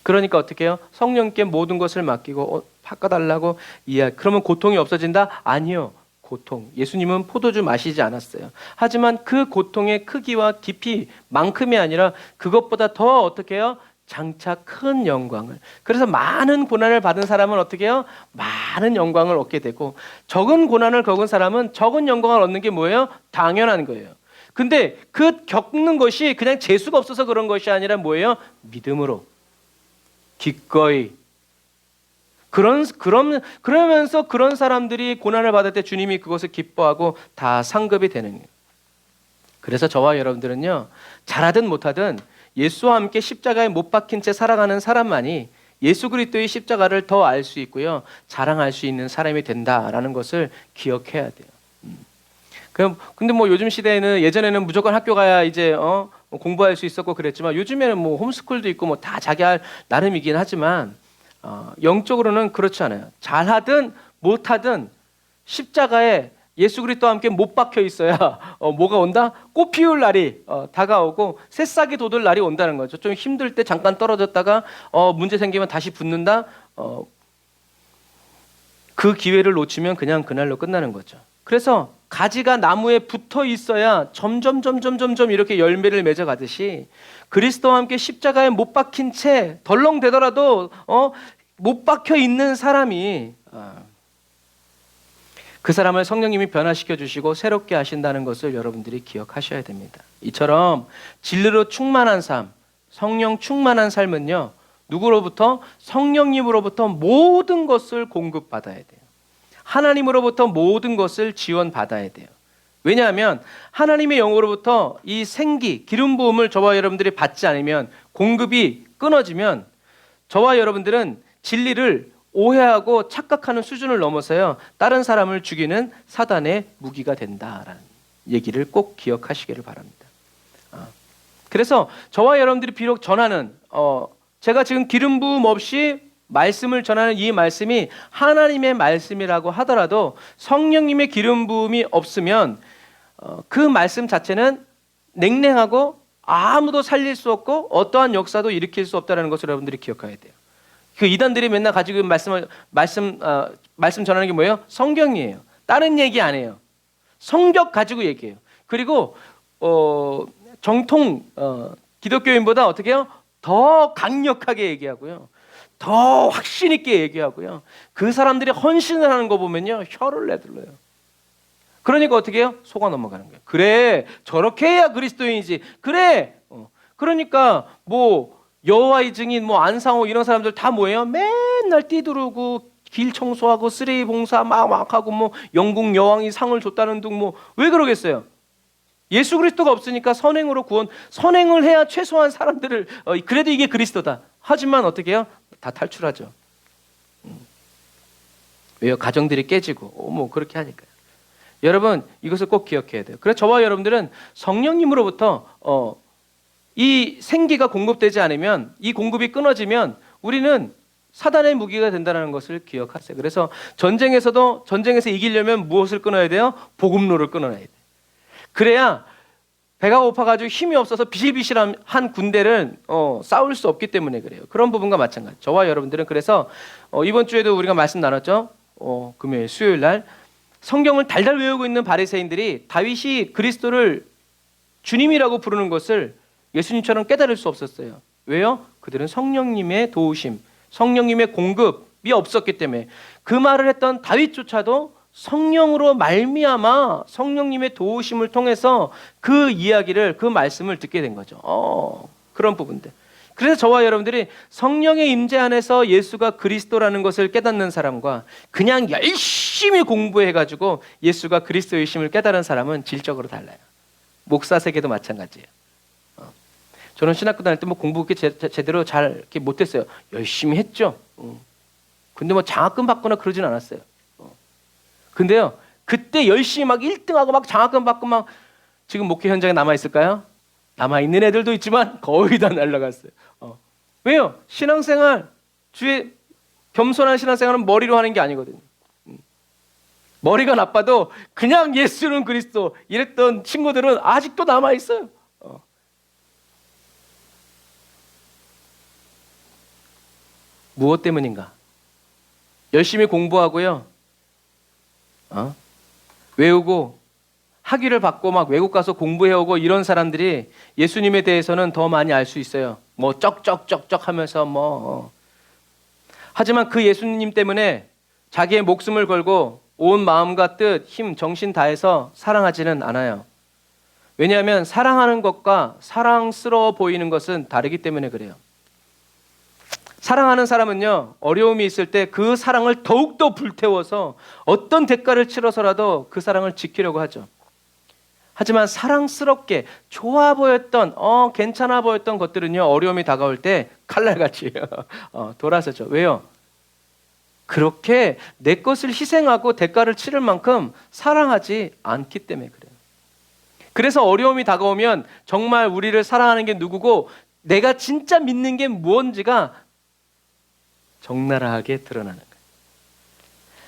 그러니까 어떻게 해요? 성령께 모든 것을 맡기고 바꿔달라고 이야기. 그러면 고통이 없어진다? 아니요. 고통. 예수님은 포도주 마시지 않았어요. 하지만 그 고통의 크기와 깊이만큼이 아니라 그것보다 더 어떻게 해요? 장차 큰 영광을. 그래서 많은 고난을 받은 사람은 어떻게 해요? 많은 영광을 얻게 되고, 적은 고난을 겪은 사람은 적은 영광을 얻는 게 뭐예요? 당연한 거예요. 근데 그 겪는 것이 그냥 재수가 없어서 그런 것이 아니라 뭐예요? 믿음으로 기꺼이. 그러면서 그런 사람들이 고난을 받을 때 주님이 그것을 기뻐하고 다 상급이 되는 거예요. 그래서 저와 여러분들은요, 잘하든 못하든 예수와 함께 십자가에 못 박힌 채 살아가는 사람만이 예수 그리스도의 십자가를 더 알 수 있고요, 자랑할 수 있는 사람이 된다라는 것을 기억해야 돼요. 근데 뭐 요즘 시대에는, 예전에는 무조건 학교 가야 이제 공부할 수 있었고 그랬지만, 요즘에는 뭐 홈스쿨도 있고 뭐 다 자기 할 나름이긴 하지만 영적으로는 그렇지 않아요. 잘하든 못하든 십자가에 예수 그리스도와 함께 못 박혀 있어야 뭐가 온다? 꽃 피울 날이 다가오고 새싹이 돋을 날이 온다는 거죠. 좀 힘들 때 잠깐 떨어졌다가 문제 생기면 다시 붙는다. 그 기회를 놓치면 그냥 그날로 끝나는 거죠. 그래서 가지가 나무에 붙어 있어야 점점 이렇게 열매를 맺어가듯이, 그리스도와 함께 십자가에 못 박힌 채 덜렁대더라도 못 박혀 있는 사람이, 그 사람을 성령님이 변화시켜 주시고 새롭게 하신다는 것을 여러분들이 기억하셔야 됩니다. 이처럼 진리로 충만한 삶, 성령 충만한 삶은요, 누구로부터? 성령님으로부터 모든 것을 공급받아야 돼요. 하나님으로부터 모든 것을 지원받아야 돼요. 왜냐하면 하나님의 영으로부터 이 생기, 기름 부음을 저와 여러분들이 받지 않으면, 공급이 끊어지면 저와 여러분들은 진리를 오해하고 착각하는 수준을 넘어서요, 다른 사람을 죽이는 사단의 무기가 된다라는 얘기를 꼭 기억하시기를 바랍니다. 그래서 저와 여러분들이 비록 전하는, 제가 지금 기름 부음 없이 말씀을 전하는 이 말씀이 하나님의 말씀이라고 하더라도, 성령님의 기름 부음이 없으면 그 말씀 자체는 냉랭하고 아무도 살릴 수 없고 어떠한 역사도 일으킬 수 없다는 것을 여러분들이 기억해야 돼요. 그 이단들이 맨날 가지고 말씀 전하는 게 뭐예요? 성경이에요. 다른 얘기 안 해요. 성격 가지고 얘기해요. 그리고 정통 기독교인보다 어떻게 해요? 더 강력하게 얘기하고요, 더 확신 있게 얘기하고요. 그 사람들이 헌신을 하는 거 보면요, 혀를 내둘러요. 그러니까 어떻게 해요? 속아 넘어가는 거예요. 그래, 저렇게 해야 그리스도인이지. 그래. 그러니까 뭐 여호와의 증인, 뭐 안상호 이런 사람들 다 뭐예요? 맨날 띠두르고 길 청소하고 쓰레기 봉사 막 하고, 뭐 영국 여왕이 상을 줬다는 둥, 뭐 왜 그러겠어요? 예수 그리스도가 없으니까 선행을 해야 최소한 사람들을 그래도 이게 그리스도다. 하지만 어떻게 해요? 다 탈출하죠. 왜요? 가정들이 깨지고 뭐 그렇게 하니까요. 여러분, 이것을 꼭 기억해야 돼요. 그래서 저와 여러분들은 성령님으로부터 이 생기가 공급되지 않으면, 이 공급이 끊어지면 우리는 사단의 무기가 된다는 것을 기억하세요. 그래서 전쟁에서 이기려면 무엇을 끊어야 돼요? 복음로를 끊어야 돼요. 그래야 배가 고파가지고 힘이 없어서 비실비실한 군대를 싸울 수 없기 때문에 그래요. 그런 부분과 마찬가지. 저와 여러분들은 그래서 이번 주에도 우리가 말씀 나눴죠. 금요일, 수요일 날 성경을 달달 외우고 있는 바리새인들이 다윗이 그리스도를 주님이라고 부르는 것을 예수님처럼 깨달을 수 없었어요. 왜요? 그들은 성령님의 도우심, 성령님의 공급이 없었기 때문에. 그 말을 했던 다윗조차도 성령으로 말미암아 성령님의 도우심을 통해서 그 이야기를, 그 말씀을 듣게 된 거죠. 그런 부분들. 그래서 저와 여러분들이 성령의 임재 안에서 예수가 그리스도라는 것을 깨닫는 사람과 그냥 열심히 공부해가지고 예수가 그리스도이심을 깨달은 사람은 질적으로 달라요. 목사 세계도 마찬가지예요. 저는 신학교 다닐 때 뭐 공부 그렇게 제대로 잘 이렇게 못했어요. 열심히 했죠. 근데 뭐 장학금 받거나 그러진 않았어요. 근데요, 그때 열심히 막 1등하고 막 장학금 받고 막, 지금 목회 현장에 남아 있을까요? 남아 있는 애들도 있지만 거의 다 날라갔어요. 왜요? 신앙생활, 겸손한 신앙생활은 머리로 하는 게 아니거든요. 머리가 나빠도 그냥 예수는 그리스도 이랬던 친구들은 아직도 남아 있어요. 무엇 때문인가? 열심히 공부하고요, 외우고 학위를 받고 막 외국 가서 공부해오고 이런 사람들이 예수님에 대해서는 더 많이 알 수 있어요. 뭐 쩍쩍쩍쩍 하면서 하지만 그 예수님 때문에 자기의 목숨을 걸고 온 마음과 뜻, 힘, 정신 다해서 사랑하지는 않아요. 왜냐하면 사랑하는 것과 사랑스러워 보이는 것은 다르기 때문에 그래요. 사랑하는 사람은요, 어려움이 있을 때 그 사랑을 더욱더 불태워서 어떤 대가를 치러서라도 그 사랑을 지키려고 하죠. 하지만 사랑스럽게 좋아 보였던, 괜찮아 보였던 것들은요, 어려움이 다가올 때 칼날같이 돌아서죠. 왜요? 그렇게 내 것을 희생하고 대가를 치를 만큼 사랑하지 않기 때문에 그래요. 그래서 어려움이 다가오면 정말 우리를 사랑하는 게 누구고 내가 진짜 믿는 게 무언지가 적나라하게 드러나는 거예요.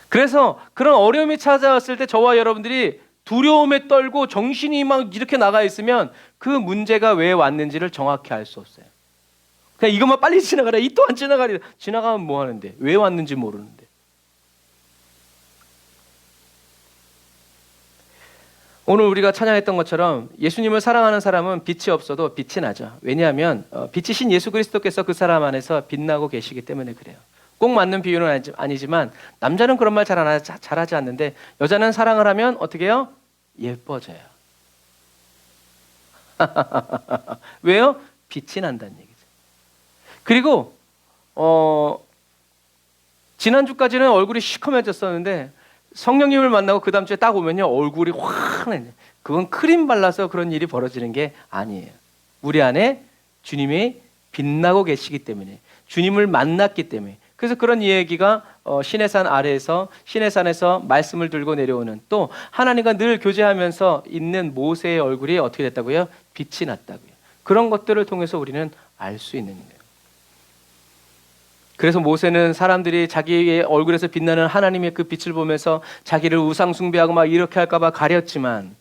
그래서 그런 어려움이 찾아왔을 때 저와 여러분들이 두려움에 떨고 정신이 막 이렇게 나가 있으면 그 문제가 왜 왔는지를 정확히 알 수 없어요. 그냥 이것만 빨리 지나가라. 이 또한 지나가리. 지나가면 뭐 하는데? 왜 왔는지 모르는데. 오늘 우리가 찬양했던 것처럼 예수님을 사랑하는 사람은 빛이 없어도 빛이 나죠. 왜냐하면 빛이신 예수 그리스도께서 그 사람 안에서 빛나고 계시기 때문에 그래요. 꼭 맞는 비유는 아니지만 남자는 그런 말 잘하지 않는데 여자는 사랑을 하면 어떻게 해요? 예뻐져요. 왜요? 빛이 난다는 얘기죠. 그리고 지난주까지는 얼굴이 시커매졌었는데 성령님을 만나고 그 다음 주에 딱 오면요 얼굴이 환해. 그건 크림 발라서 그런 일이 벌어지는 게 아니에요. 우리 안에 주님이 빛나고 계시기 때문에, 주님을 만났기 때문에. 그래서 그런 얘기가 시내산 아래에서, 시내산에서 말씀을 들고 내려오는, 또 하나님과 늘 교제하면서 있는 모세의 얼굴이 어떻게 됐다고요? 빛이 났다고요. 그런 것들을 통해서 우리는 알 수 있는 거예요. 그래서 모세는 사람들이 자기의 얼굴에서 빛나는 하나님의 그 빛을 보면서 자기를 우상 숭배하고 막 이렇게 할까 봐 가렸지만,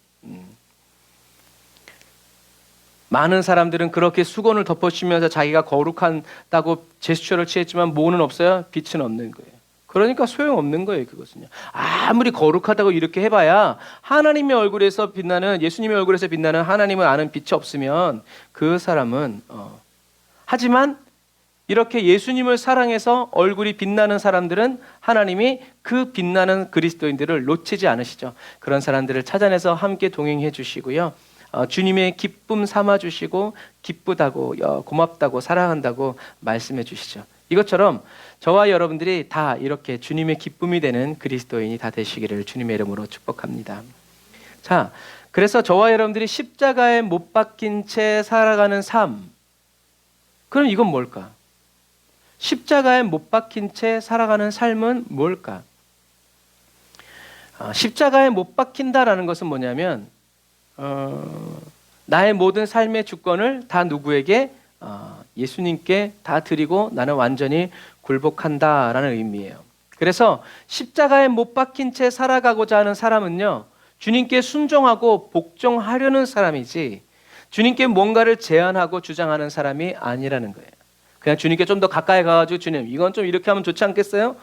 많은 사람들은 그렇게 수건을 덮어씌우면서 자기가 거룩하다고 제스처를 취했지만 뭐는 없어요? 빛은 없는 거예요. 그러니까 소용없는 거예요. 그것은요. 아무리 거룩하다고 이렇게 해봐야 하나님의 얼굴에서 빛나는, 예수님의 얼굴에서 빛나는 하나님을 아는 빛이 없으면 그 사람은 하지만 이렇게 예수님을 사랑해서 얼굴이 빛나는 사람들은 하나님이 그 빛나는 그리스도인들을 놓치지 않으시죠. 그런 사람들을 찾아내서 함께 동행해 주시고요. 주님의 기쁨 삼아 주시고 기쁘다고, 고맙다고, 사랑한다고 말씀해 주시죠. 이것처럼 저와 여러분들이 다 이렇게 주님의 기쁨이 되는 그리스도인이 다 되시기를 주님의 이름으로 축복합니다. 자, 그래서 저와 여러분들이 십자가에 못 박힌 채 살아가는 삶, 그럼 이건 뭘까? 십자가에 못 박힌 채 살아가는 삶은 뭘까? 십자가에 못 박힌다라는 것은 뭐냐면 나의 모든 삶의 주권을 다 누구에게? 예수님께 다 드리고 나는 완전히 굴복한다라는 의미예요. 그래서 십자가에 못 박힌 채 살아가고자 하는 사람은요, 주님께 순종하고 복종하려는 사람이지 주님께 뭔가를 제안하고 주장하는 사람이 아니라는 거예요. 그냥 주님께 좀 더 가까이 가가지고 주님 이건 좀 이렇게 하면 좋지 않겠어요?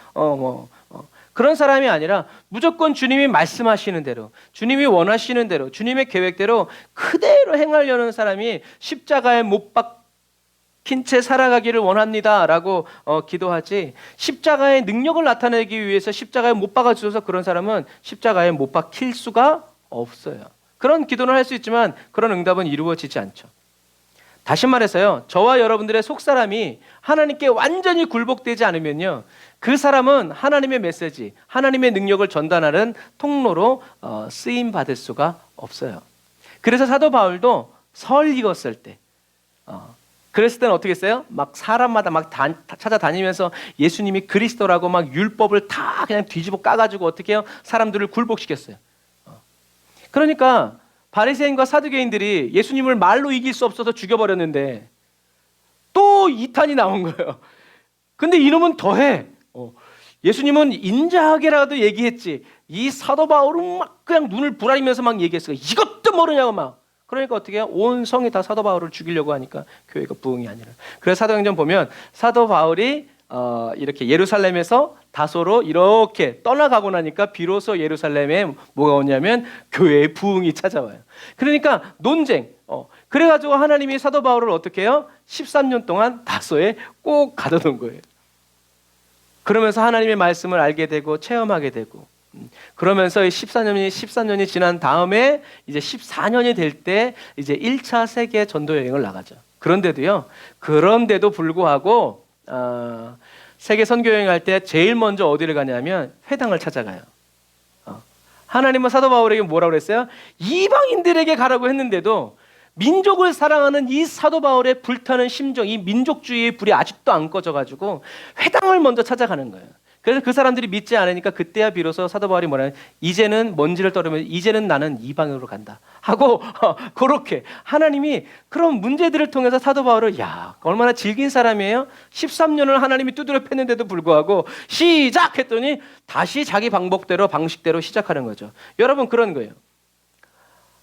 그런 사람이 아니라 무조건 주님이 말씀하시는 대로, 주님이 원하시는 대로, 주님의 계획대로 그대로 행하려는 사람이 십자가에 못 박힌 채 살아가기를 원합니다라고 기도하지, 십자가의 능력을 나타내기 위해서 십자가에 못 박아주셔서 그런 사람은 십자가에 못 박힐 수가 없어요. 그런 기도는 할 수 있지만 그런 응답은 이루어지지 않죠. 다시 말해서요, 저와 여러분들의 속사람이 하나님께 완전히 굴복되지 않으면요, 그 사람은 하나님의 메시지, 하나님의 능력을 전달하는 통로로 쓰임 받을 수가 없어요. 그래서 사도 바울도 설 익었을 때, 그랬을 때는 어떻게 했어요? 막 사람마다 막 찾아다니면서 예수님이 그리스도라고 막 율법을 다 그냥 뒤집어 까가지고 어떻게 해요? 사람들을 굴복시켰어요. 그러니까 바리새인과 사두개인들이 예수님을 말로 이길 수 없어서 죽여버렸는데 또 2탄이 나온 거예요. 근데 이놈은 더해. 예수님은 인자하게라도 얘기했지, 이 사도 바울은 막 그냥 눈을 부라리면서 막 얘기했어요. 이것도 모르냐고 막. 그러니까 어떻게 해요? 온 성이 다 사도 바울을 죽이려고 하니까 교회가 부흥이 아니라. 그래서 사도행전 보면 사도 바울이 이렇게 예루살렘에서 다소로 이렇게 떠나가고 나니까 비로소 예루살렘에 뭐가 오냐면 교회의 부흥이 찾아와요. 그러니까 논쟁, 그래가지고 하나님이 사도 바울을 어떻게 해요? 13년 동안 다소에 꼭 가둬놓은 거예요. 그러면서 하나님의 말씀을 알게 되고 체험하게 되고, 그러면서 14년이 지난 다음에 이제 14년이 될 때 이제 1차 세계 전도 여행을 나가죠. 그런데도 불구하고 세계 선교 여행할 때 제일 먼저 어디를 가냐면 회당을 찾아가요. 하나님은 사도 바울에게 뭐라고 그랬어요? 이방인들에게 가라고 했는데도 민족을 사랑하는 이 사도 바울의 불타는 심정, 이 민족주의의 불이 아직도 안 꺼져가지고 회당을 먼저 찾아가는 거예요. 그래서 그 사람들이 믿지 않으니까 그때야 비로소 사도 바울이 뭐냐면 이제는 먼지를 떨으면 이제는 나는 이방으로 간다 하고 그렇게 하나님이 그런 문제들을 통해서 사도 바울을 얼마나 질긴 사람이에요. 13년을 하나님이 두드려 팼는데도 불구하고 시작했더니 다시 자기 방식대로 시작하는 거죠. 여러분, 그런 거예요.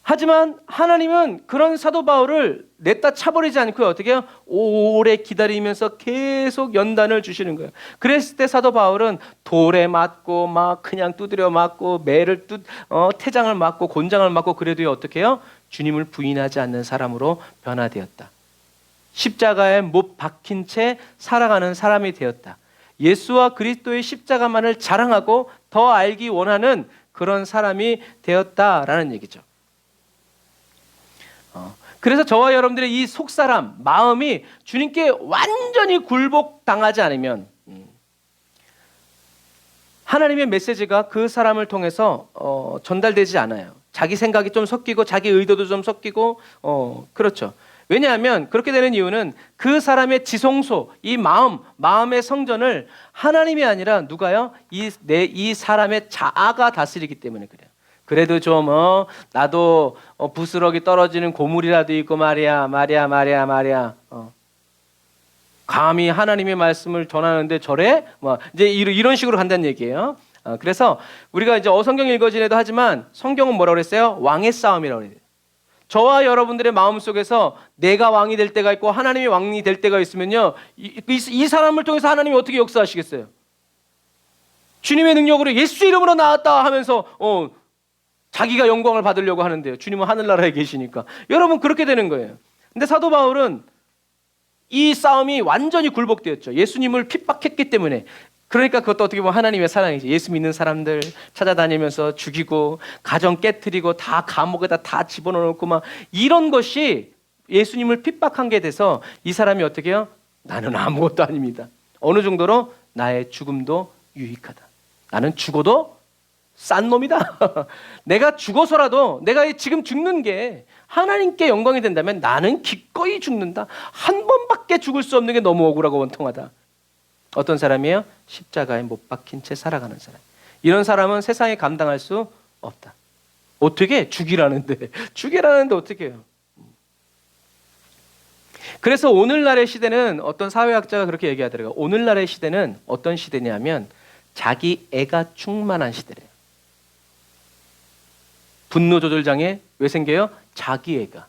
하지만 하나님은 그런 사도 바울을 냈다 차버리지 않고 어떻게 해요? 오래 기다리면서 계속 연단을 주시는 거예요. 그랬을 때 사도 바울은 돌에 맞고 막 그냥 두드려 맞고 매를 태장을 맞고 곤장을 맞고 그래도 어떻게 해요? 주님을 부인하지 않는 사람으로 변화되었다. 십자가에 못 박힌 채 살아가는 사람이 되었다. 예수와 그리스도의 십자가만을 자랑하고 더 알기 원하는 그런 사람이 되었다라는 얘기죠. 그래서 저와 여러분들의 이 속사람, 마음이 주님께 완전히 굴복당하지 않으면 하나님의 메시지가 그 사람을 통해서 전달되지 않아요. 자기 생각이 좀 섞이고 자기 의도도 좀 섞이고 그렇죠. 왜냐하면 그렇게 되는 이유는 그 사람의 지성소, 이 마음의 성전을 하나님이 아니라 누가요? 이 사람의 자아가 다스리기 때문에 그래요. 그래도 좀 나도 부스러기 떨어지는 고물이라도 있고 말이야. 감히 하나님의 말씀을 전하는데 저래? 이제 이런 식으로 간다는 얘기예요. 그래서 우리가 이제 성경 읽어지네도 하지만 성경은 뭐라고 그랬어요? 왕의 싸움이라고 그래요. 저와 여러분들의 마음 속에서 내가 왕이 될 때가 있고 하나님이 왕이 될 때가 있으면요, 이 사람을 통해서 하나님이 어떻게 역사하시겠어요? 주님의 능력으로 예수 이름으로 나왔다 하면서 자기가 영광을 받으려고 하는데요. 주님은 하늘나라에 계시니까. 여러분, 그렇게 되는 거예요. 근데 사도 바울은 이 싸움이 완전히 굴복되었죠. 예수님을 핍박했기 때문에. 그러니까 그것도 어떻게 보면 하나님의 사랑이죠. 예수 믿는 사람들 찾아다니면서 죽이고 가정 깨트리고 다 감옥에다 다 집어넣고 막 이런 것이 예수님을 핍박한 게 돼서 이 사람이 어떻게 해요? 나는 아무것도 아닙니다. 어느 정도로 나의 죽음도 유익하다. 나는 죽어도 싼 놈이다. 내가 죽어서라도 내가 지금 죽는 게 하나님께 영광이 된다면 나는 기꺼이 죽는다. 한 번밖에 죽을 수 없는 게 너무 억울하고 원통하다. 어떤 사람이에요? 십자가에 못 박힌 채 살아가는 사람. 이런 사람은 세상에 감당할 수 없다. 어떻게? 죽이라는데 어떻게 해요? 그래서 오늘날의 시대는 어떤 사회학자가 그렇게 얘기하더라고요. 오늘날의 시대는 어떤 시대냐면 자기 애가 충만한 시대래요. 분노 조절 장애 왜 생겨요? 자기 애가.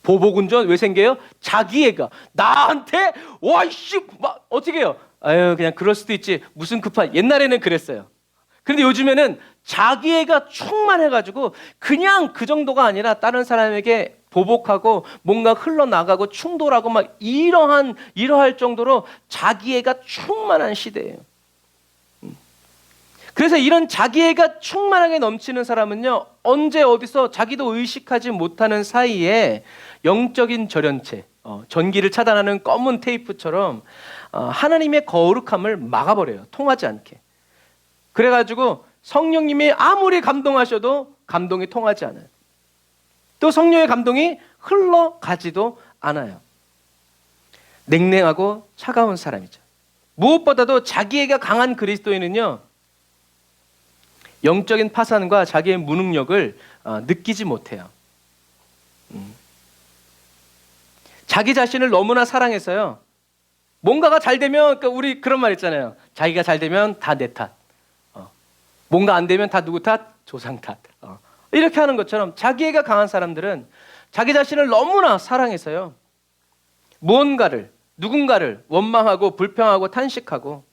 보복운전 왜 생겨요? 자기 애가. 나한테 와이씨 어떻게 해요? 아유 그냥 그럴 수도 있지. 무슨 급한. 옛날에는 그랬어요. 그런데 요즘에는 자기 애가 충만해가지고 그냥 그 정도가 아니라 다른 사람에게 보복하고 뭔가 흘러나가고 충돌하고 막 이러할 정도로 자기 애가 충만한 시대예요. 그래서 이런 자기애가 충만하게 넘치는 사람은요, 언제 어디서 자기도 의식하지 못하는 사이에 영적인 절연체, 전기를 차단하는 검은 테이프처럼 하나님의 거룩함을 막아버려요. 통하지 않게. 그래가지고 성령님이 아무리 감동하셔도 감동이 통하지 않아요. 또 성령의 감동이 흘러가지도 않아요. 냉랭하고 차가운 사람이죠. 무엇보다도 자기애가 강한 그리스도인은요, 영적인 파산과 자기의 무능력을 느끼지 못해요. 자기 자신을 너무나 사랑해서요. 뭔가가 잘 되면, 그러니까 우리 그런 말 있잖아요. 자기가 잘 되면 다 내 탓. 뭔가 안 되면 다 누구 탓? 조상 탓. 이렇게 하는 것처럼 자기애가 강한 사람들은 자기 자신을 너무나 사랑해서요. 누군가를 원망하고 불평하고 탄식하고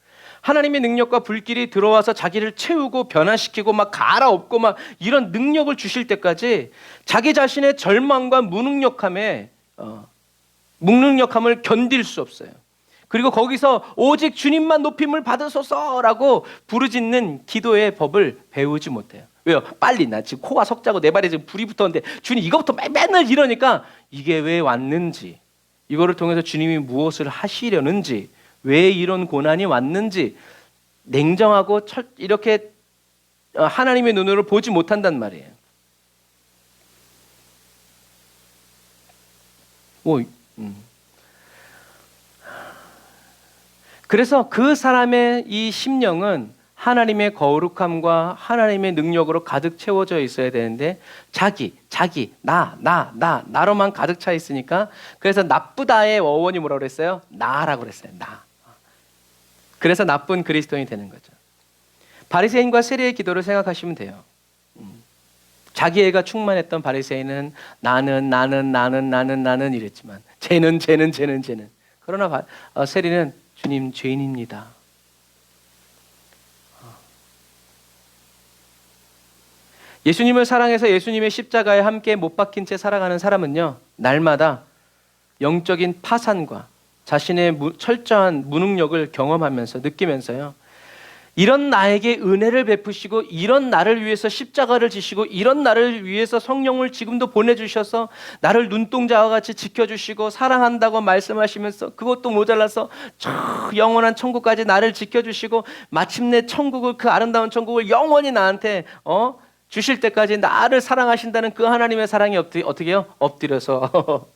하나님의 능력과 불길이 들어와서 자기를 채우고 변화시키고 막 갈아엎고 막 이런 능력을 주실 때까지 자기 자신의 절망과 무능력함을 견딜 수 없어요. 그리고 거기서 오직 주님만 높임을 받으소서라고 부르짖는 기도의 법을 배우지 못해요. 왜요? 빨리, 나 지금 코가 석자고 내 발에 지금 불이 붙었는데 주님 이거부터 맨날 이러니까 이게 왜 왔는지, 이거를 통해서 주님이 무엇을 하시려는지, 왜 이런 고난이 왔는지 냉정하고 이렇게 하나님의 눈으로 보지 못한단 말이에요. 그래서 그 사람의 이 심령은 하나님의 거룩함과 하나님의 능력으로 가득 채워져 있어야 되는데 자기, 나로만 가득 차 있으니까, 그래서 나쁘다의 어원이 뭐라고 그랬어요? 나라고 그랬어요. 나. 그래서 나쁜 그리스도인이 되는 거죠. 바리새인과 세리의 기도를 생각하시면 돼요. 자기애가 충만했던 바리새인은 나는 이랬지만 쟤는. 그러나 세리는 주님 죄인입니다. 예수님을 사랑해서 예수님의 십자가에 함께 못 박힌 채 살아가는 사람은요, 날마다 영적인 파산과 자신의 철저한 무능력을 경험하면서 느끼면서요, 이런 나에게 은혜를 베푸시고 이런 나를 위해서 십자가를 지시고 이런 나를 위해서 성령을 지금도 보내주셔서 나를 눈동자와 같이 지켜주시고 사랑한다고 말씀하시면서 그것도 모자라서 저 영원한 천국까지 나를 지켜주시고 마침내 천국을, 그 아름다운 천국을 영원히 나한테 주실 때까지 나를 사랑하신다는 그 하나님의 사랑이 어떻게 해요? 엎드려서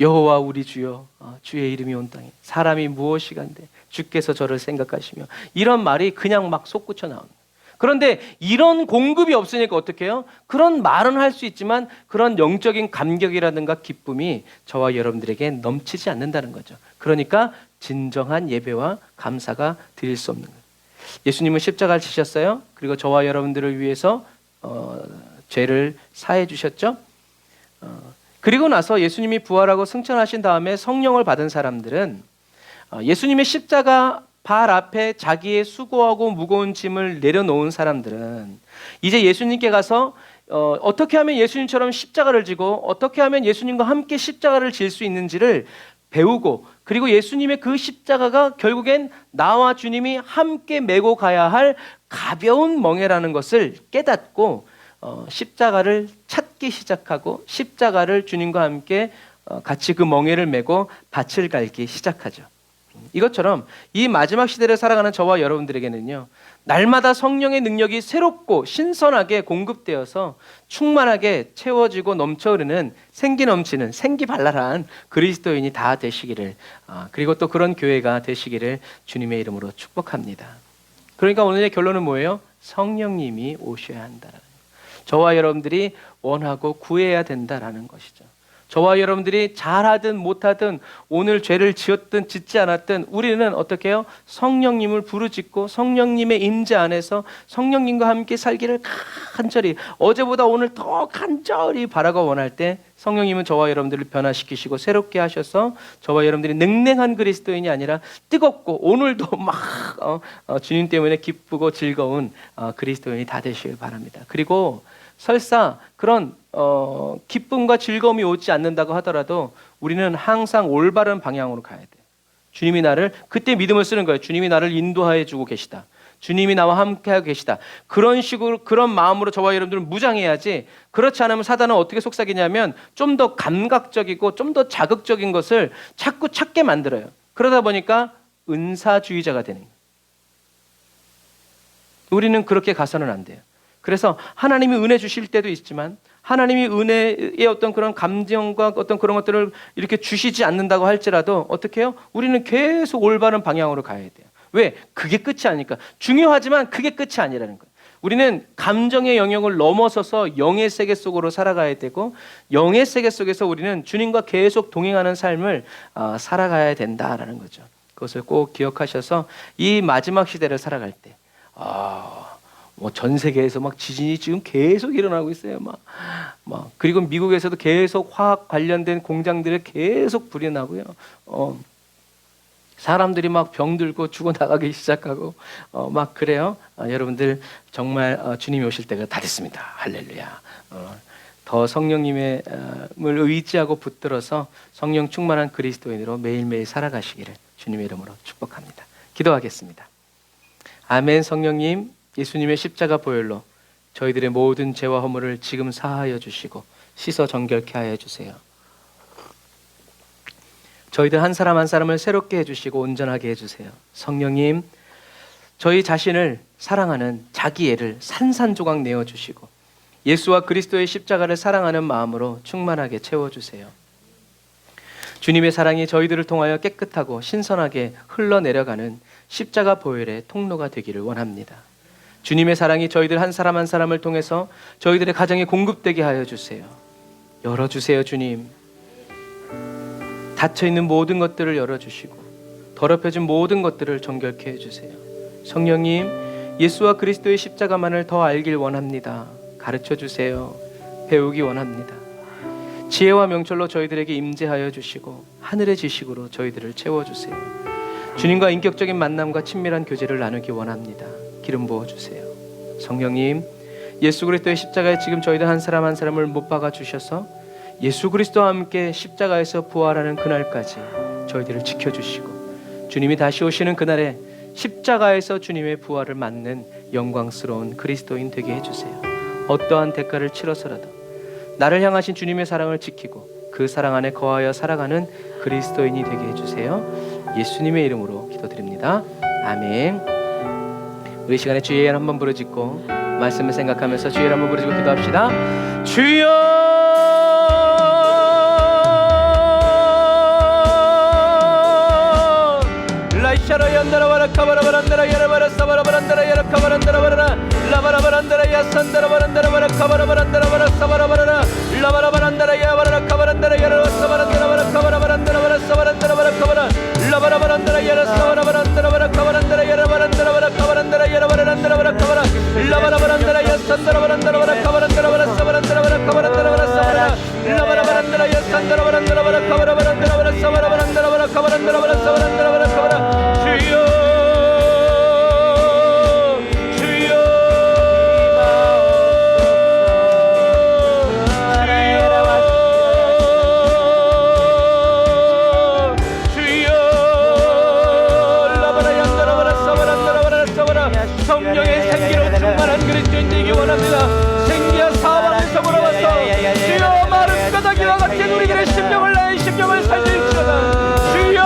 여호와 우리 주여, 주의 이름이 온 땅에 사람이 무엇이간데 주께서 저를 생각하시며, 이런 말이 그냥 막 솟구쳐 나오는 거예요. 그런데 이런 공급이 없으니까 어떻게 해요? 그런 말은 할 수 있지만 그런 영적인 감격이라든가 기쁨이 저와 여러분들에게 넘치지 않는다는 거죠. 그러니까 진정한 예배와 감사가 드릴 수 없는 거예요. 예수님은 십자가를 지셨어요. 그리고 저와 여러분들을 위해서 죄를 사해 주셨죠. 그리고 나서 예수님이 부활하고 승천하신 다음에 성령을 받은 사람들은 예수님의 십자가 발 앞에 자기의 수고하고 무거운 짐을 내려놓은 사람들은 이제 예수님께 가서 어떻게 하면 예수님처럼 십자가를 지고 어떻게 하면 예수님과 함께 십자가를 질 수 있는지를 배우고, 그리고 예수님의 그 십자가가 결국엔 나와 주님이 함께 메고 가야 할 가벼운 멍에라는 것을 깨닫고 십자가를 찾기 시작하고, 십자가를 주님과 함께 같이 그 멍에를 메고 밭을 갈기 시작하죠. 이것처럼 이 마지막 시대를 살아가는 저와 여러분들에게는요, 날마다 성령의 능력이 새롭고 신선하게 공급되어서 충만하게 채워지고 넘쳐흐르는 생기 넘치는 생기발랄한 그리스도인이 다 되시기를, 그리고 또 그런 교회가 되시기를 주님의 이름으로 축복합니다. 그러니까 오늘의 결론은 뭐예요? 성령님이 오셔야 한다라는 거예요. 저와 여러분들이 원하고 구해야 된다라는 것이죠. 저와 여러분들이 잘하든 못하든 오늘 죄를 지었든 짓지 않았든 우리는 어떻게 해요? 성령님을 부르짖고 성령님의 임재 안에서 성령님과 함께 살기를 간절히, 어제보다 오늘 더 간절히 바라고 원할 때 성령님은 저와 여러분들을 변화시키시고 새롭게 하셔서 저와 여러분들이 냉랭한 그리스도인이 아니라 뜨겁고 오늘도 막 주님 때문에 기쁘고 즐거운 그리스도인이 다 되시길 바랍니다. 그리고 설사 그런 기쁨과 즐거움이 오지 않는다고 하더라도 우리는 항상 올바른 방향으로 가야 돼요. 주님이 나를, 그때 믿음을 쓰는 거예요. 주님이 나를 인도하여 주고 계시다. 주님이 나와 함께하고 계시다. 그런 식으로, 그런 마음으로 저와 여러분들은 무장해야지, 그렇지 않으면 사단은 어떻게 속삭이냐면 좀 더 감각적이고 좀 더 자극적인 것을 자꾸 찾게 만들어요. 그러다 보니까 은사주의자가 되는 거예요. 우리는 그렇게 가서는 안 돼요. 그래서 하나님이 은혜 주실 때도 있지만 하나님이 은혜의 어떤 그런 감정과 어떤 그런 것들을 이렇게 주시지 않는다고 할지라도 어떻게 해요? 우리는 계속 올바른 방향으로 가야 돼요. 왜? 그게 끝이 아니니까. 중요하지만 그게 끝이 아니라는 거예요. 우리는 감정의 영역을 넘어서서 영의 세계 속으로 살아가야 되고, 영의 세계 속에서 우리는 주님과 계속 동행하는 삶을 살아가야 된다라는 거죠. 그것을 꼭 기억하셔서 이 마지막 시대를 살아갈 때 뭐 전 세계에서 막 지진이 지금 계속 일어나고 있어요. 막 그리고 미국에서도 계속 화학 관련된 공장들에 계속 불이 나고요. 사람들이 막 병들고 죽어나가기 시작하고 막 그래요. 여러분들 정말 주님이 오실 때가 다 됐습니다. 할렐루야. 더 성령님을 의지하고 붙들어서 성령 충만한 그리스도인으로 매일매일 살아가시기를 주님의 이름으로 축복합니다. 기도하겠습니다. 아멘. 성령님, 예수님의 십자가 보혈로 저희들의 모든 죄와 허물을 지금 사하여 주시고 씻어 정결케 하여 주세요. 저희들 한 사람 한 사람을 새롭게 해주시고 온전하게 해주세요. 성령님, 저희 자신을 사랑하는 자기 애를 산산조각 내어주시고 예수와 그리스도의 십자가를 사랑하는 마음으로 충만하게 채워주세요. 주님의 사랑이 저희들을 통하여 깨끗하고 신선하게 흘러내려가는 십자가 보혈의 통로가 되기를 원합니다. 주님의 사랑이 저희들 한 사람 한 사람을 통해서 저희들의 가정에 공급되게 하여 주세요. 열어주세요. 주님, 닫혀있는 모든 것들을 열어주시고 더럽혀진 모든 것들을 정결케 해주세요. 성령님, 예수와 그리스도의 십자가만을 더 알길 원합니다. 가르쳐주세요. 배우기 원합니다. 지혜와 명철로 저희들에게 임재하여 주시고 하늘의 지식으로 저희들을 채워주세요. 주님과 인격적인 만남과 친밀한 교제를 나누기 원합니다. 기름 부어주세요. 성령님, 예수 그리스도의 십자가에 지금 저희들 한 사람 한 사람을 못 박아 주셔서 예수 그리스도와 함께 십자가에서 부활하는 그날까지 저희들을 지켜주시고 주님이 다시 오시는 그날에 십자가에서 주님의 부활을 맞는 영광스러운 그리스도인 되게 해주세요. 어떠한 대가를 치러서라도 나를 향하신 주님의 사랑을 지키고 그 사랑 안에 거하여 살아가는 그리스도인이 되게 해주세요. 예수님의 이름으로 기도드립니다. 아멘. 우리 시간에 주의 이름 한번 부르짖고 말씀을 생각하면서 주의 이름 한번 부르짖고 기도합시다. 주여, 샤라얀다라 바라카바라 바란다라 야라바라 사바라 바란다라 야라카바라 바란다라 라바라 바란다라 야산다라 바란다라 바라카바라 바란다라 바라 사바라 바라라 라바라 바란다라 야바라 카바란다라 야라 사바란다라 바라카바라 바란다라 바라 사바란다라 바라카바라 라바라 바란다라 야라 사바라 바란다라 바라카바란다라 야라 바란다라 바라카바란다라 야라 바란다라 바라카바라 라바라 바란다라 야산다라 바란다라 바라카바란다라 바라 사바란다라 바라카바란다라 바라 사바라 라바라 바란다라 야산다라 바란다라 바라카바라 바란다라 바라 사바라 바란다라 바라카바란다라 바라 사바란다라 바라카바라 주여, 주여, 주여, 성령의 생기로 충만한 그리스도인 되기 원합니다. 생기와 사방에서 돌아와서 주여, 마른 뼈다귀와 같은 우리들의 심령을 나의 심령을 살릴지어다. 주여,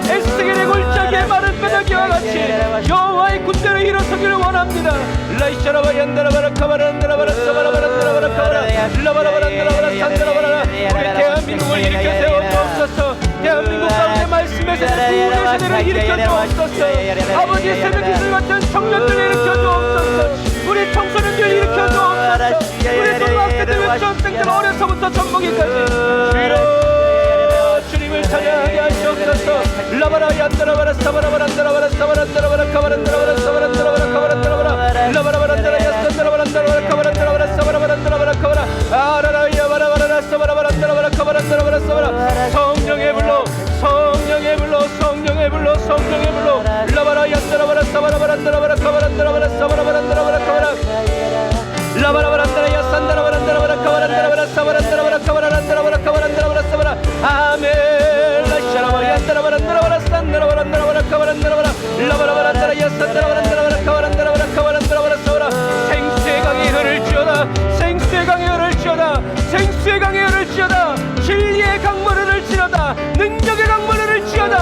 에스겔의 골짜기에 마른 뼈다귀와 같이 여호와의 군대를 일어서기를 원합니다. 라이샤라바 얀다라바라 카바란다라바라 사바라바란다라바라 카바라 라바라바란다라바라 산다라바라 우리 대한민국을 일으켜 세워주옵소서. 대한민국 가운데 말씀에서 구원의 세대를 일으켜 주옵소서. 아버지 새벽 기술 같은 청년들 일으켜 주옵소서. 우리 청소년들 일으켜 주옵소서. 우리 초등학생들 유치원생들 어려서부터 전문기까지 주님을 찬양하게 하시옵소서. 라바라 얀다라바라 사바라바란다라바라 사바란다라바라 카바란다라바라 사바란다라바라 카바란다라바라 라바라바란다라 야산다라바란다라바라 카바란다라바라 사바라바란다라바라 카바라 아라라 야바라바라라 사바라바란다라바라 카바란다라바라 사바라 성령의 불로 성령의 불로 성령의 불로 성령의 불로 라바라 얀다라바라 사바라바란다라바라 카바란다라바라 사바라바란다라바라 카바라 라바라바란다라 야산다라바란다라바라 카바란다라바라 사바란다라바라 카바란다라바라 카바란다라바라 사바라 아멘. 라샤라바란다라바란다라바라 산다라바란다라바라 카바란다라바라 라바라바란다라 야산다라바란다라바라 카바란다라바라 카바란다라바라 사바라 생수의 강이 흐를지어다. 생수의 강이 흐를지어다. 생수의 강이 흐를지어다. 진리의 강물을 흐를지어다. 능력의 강물을 흐를지어다.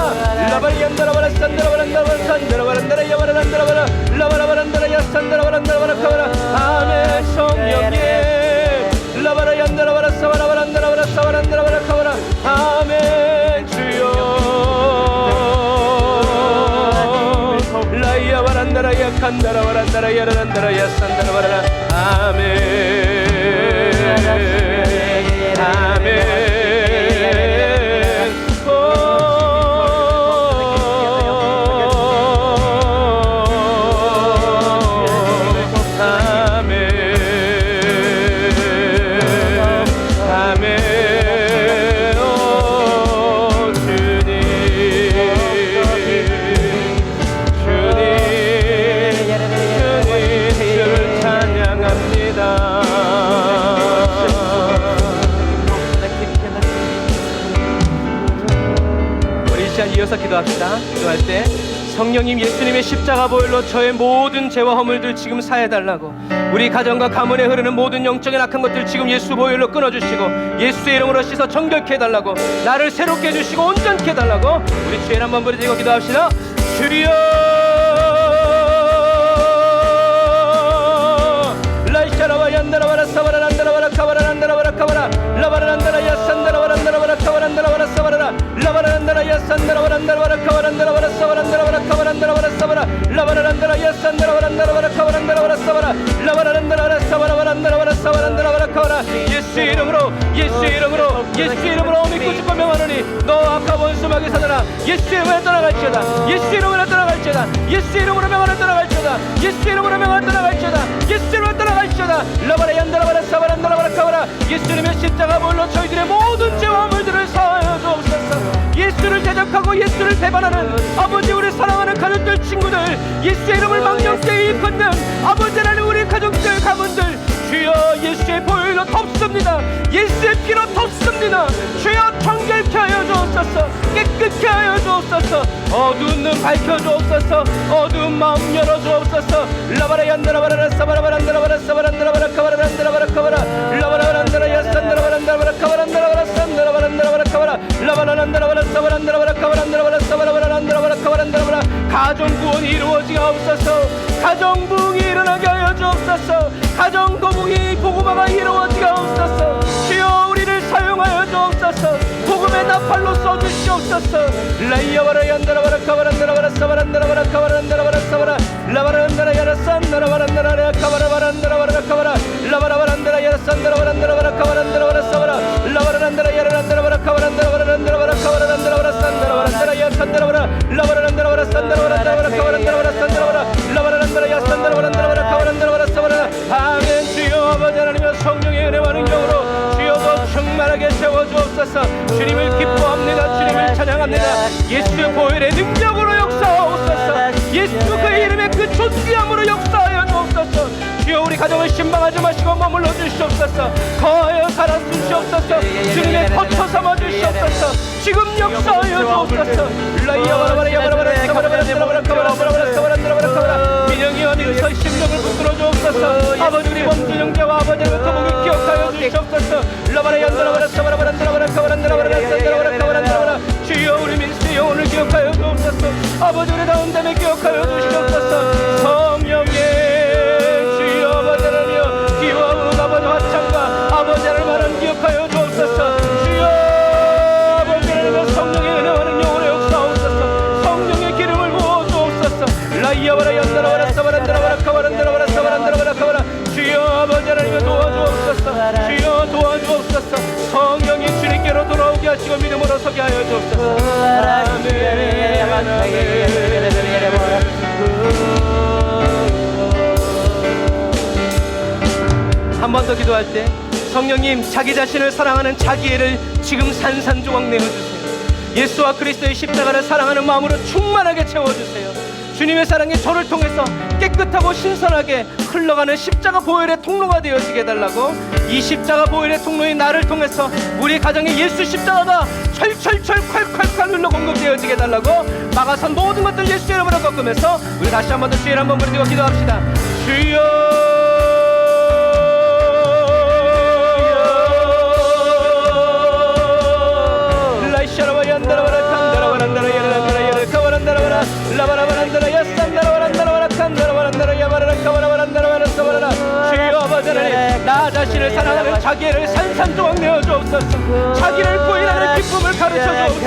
라바리안다라바라 산다라바란다라바라 산다라바란다라 야바라란다라바라 라바라바란다라 야산다라바란다라바라 카바라 아멘. 성령님 라바라얀다라바라 사바라바란다라바라 사바란다라바라 카바라 아멘. 주여 라이야바란다라 야칸다라바란다라 야라란다라 야산다라바라 아멘. 아멘. 아멘. 오 주님 이어서 기도합시다. 기도할 때 성령님, 예수님의 십자가 보혈로 저의 모든 죄와 허물들 지금 사해달라고, 우리 가정과 가문에 흐르는 모든 영적인 악한 것들 지금 예수 보혈로 끊어주시고 예수의 이름으로 씻어 정결케 해달라고, 나를 새롭게 해주시고 온전케 해달라고 우리 주에 한번 부르짖고 기도합시다. 주여 라이샤라와 얀다라와라 사바라 란다라와라 카바라 란다라와라 카바라 라바라 란다라 야산다라와라 란다라와라 카바라 란다라와라 사바라 라바라 란다라 야산다라와라 란다라와라 카바라 란다라와라 사바라 란다라와라 카바라 란다라와라 사바라 라바라 란다라 야산다라와라 란다라와라 카바라 란다라와라 사바라 라바라 란다라와라 사바라 란다라와라 사바라 란다라와라 카바라 예수의 이름으로, 예수의 이름으로, 예수의 이름으로 믿고 죽고 명하노니 너 아까 원수 마귀 사단아, 예수의 이름으로 떠나갈지어다, 예수의 이름으로 떠나갈지어다, 예수의 이름으로 명하노 떠나갈지어다, 예수의 이름으로 명하노 떠나갈지어다, 예수의 이름으로 떠나갈지어다. 라바라 얀다라바라 사바라 란다라와라 카바라 예수님의 십자가 보혈로 저희들의 모든 죄와 허물들을 사하여 주옵소서. 예수를 대적하고 예수를 배반하는 아버지, 우리 사랑하는 가족들, 친구들, 예수의 이름을 망령되이 일컫는 아버지 하나님, 우리 가족들, 가문들 주여 예수의 보혈로 덮습니다. 예수의 피로 덮습니다. 주여 정결케 하여 주옵소서. 깨끗게 하여 주옵소서. 어두운 눈 밝혀 주옵소서. 어두운 마음 열어 주옵소서. 라바라 얀다라바라 사바라바라 란다라바라 사바란다라바라 카바라 란다라바라 카바라 라바라 란다라 야산다라바라 란다라바라 카바라 란다라바라 산다라바라 란다라바라 카바라 라바라 란다라바라 사바란다라바라 카바라 란다라바라 사바라바라 란다라바라 카바라 란다라바라 가정 구원이 이루어지옵소서. 가정 부흥이 일어나게 하여 주옵소서. 가정 거북이 복음화가 이루어지옵소서. 주여 우리를 사용하여 주옵소서. 복음의 나팔로 써주시옵소서. 라이야바라 얀다라바라 카바란다라바라 사바란다라바라 카바란다라바라 사바라 라바란다라 야라산다라바란다라라 카바라바란다라바라 카바라 라바라바란다라 야라산다라바란다라바라 카바란다라바라 사바라 라바란다라 야라란다라바라 카바란다라바란다라바라 카바란다라바라 산다라바란다라 야산다라바라 라바란다라바라 산다라바란다라바라 카바란다라바라 산다라바라 라바란다라 야산다라바란다라바라 카바란다라바라 사바라. 아멘. 주여 아버지 하나님의 성령의 은혜와 능력으로 주여 더 충만하게 채워주옵소서. 주님을 기뻐합니다. 주님을 찬양합니다. 예수의 보혈의 능력으로 역사하옵소서. 예수 그의 이름의 그 존귀함으로 역사하여 주옵소서. 주여 우리 가정을 신방하지 마시고 머물러 주시옵소서. 거하여 살아 주시옵소서. 주님의 거처 삼아 주시옵소서. 지금 역사하여 주옵소서. 민영이와 민서의 심령을 붙들어 주옵소서. 아버지 우리 범죄 형제와 아버지의 거목을 기억하여 주시옵소서. 라바라 얀다라바라 사바라바라 란다라바라 카바란다라바라 란다라바라 카바란다라바라 주여 우리 민수의 영혼을 기억하여 주옵소서. 아버지 우리 다운됨에 기억하여 주시옵소서. 성령님 주여 아버지 하나님여 기와운 아버지 화창과 아버지 하나님을 기억하여 주옵소서. 주여 아버지 하나님여 성령의 은혜와 능력으로 역사하옵소서. 성령의 기름을 부어 주옵소서. 라이야바라 얀다라바라 사바란다라바라 카바란다라바라 사바란다라바라 카바라 주여 아버지 하나님여 도와주옵소서. 주여 도와주옵소서. 성령이 주님께로 돌아오게 하시고 믿음으로 서게 하여 주옵소서. 한 번 더 기도할 때 성령님, 자기 자신을 사랑하는 자기애를 지금 산산조각 내어주세요. 예수와 그리스도의 십자가를 사랑하는 마음으로 충만하게 채워주세요. 주님의 사랑이 저를 통해서 깨끗하고 신선하게 흘러가는 십자가 보혈의 통로가 되어지게 해달라고, 이 십자가 보혈의 통로인 나를 통해서 우리 가정에 예수 십자가가 철철철 콸콸콸 흘러 공급되어지게 해달라고, 막아선 모든 것들 예수의 이름으로 꺾으면서 우리 다시 한 번 더 주의 한번 부르짖고 기도합시다. 주여 나 자신을 사랑하는 자기를 산산조각 내어주옵소서. 자기를 부인하는 기쁨을 가르쳐 주옵소서.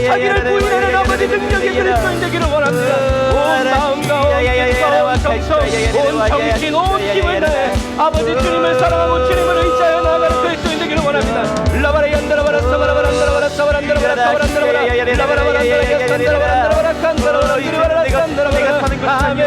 자기를 부인하는 아버지 능력이 그리스도인 되기를 원합니다. 온 마음과 온 정서, 온 정신, 온 힘을 다해 아버지 주님을 사랑하고 주님을 의지하여 나아가는 그리스도인 되기를 원합니다. 라바라 얀다라바라 사바라바라 란다라바라 사바란다라바라 사바란다라바라 라바라바라 얀다라바라 칸다라바라 이리바라 칸다라바라 아멘.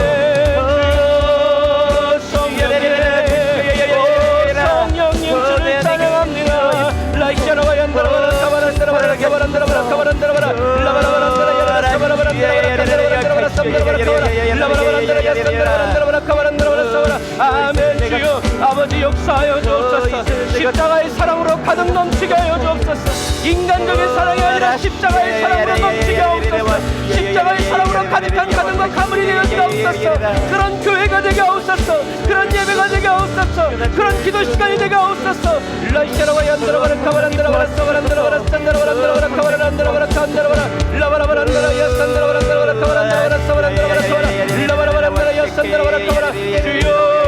아멘. 주여 아버지 역사하여 주옵소서. 십자가의 사랑으로 가득 넘치게 하여 주옵소서. 하옵소서. 인간적인 사랑이 아니라 십자가의 사랑으로 넘치게 하옵소서. 십자가의 사랑으로 가득한 가정과 가문이 되게 하옵소서. 그런 교회가 되게 하옵소서. 그런 예배가 되게 하옵소서. 그런 기도 시간이 되게 하옵소서. 라이샤라와 얀드라바라 카바란드라바라 사바란드라바라 산드라바란드라바라 카바란드라바라 칸드라바라 라바라바란드라 야산드라바란드라바라 카바란드라바라 사바란드라바라 카바라 라바라바란드라 야산드라바라 카바라 주여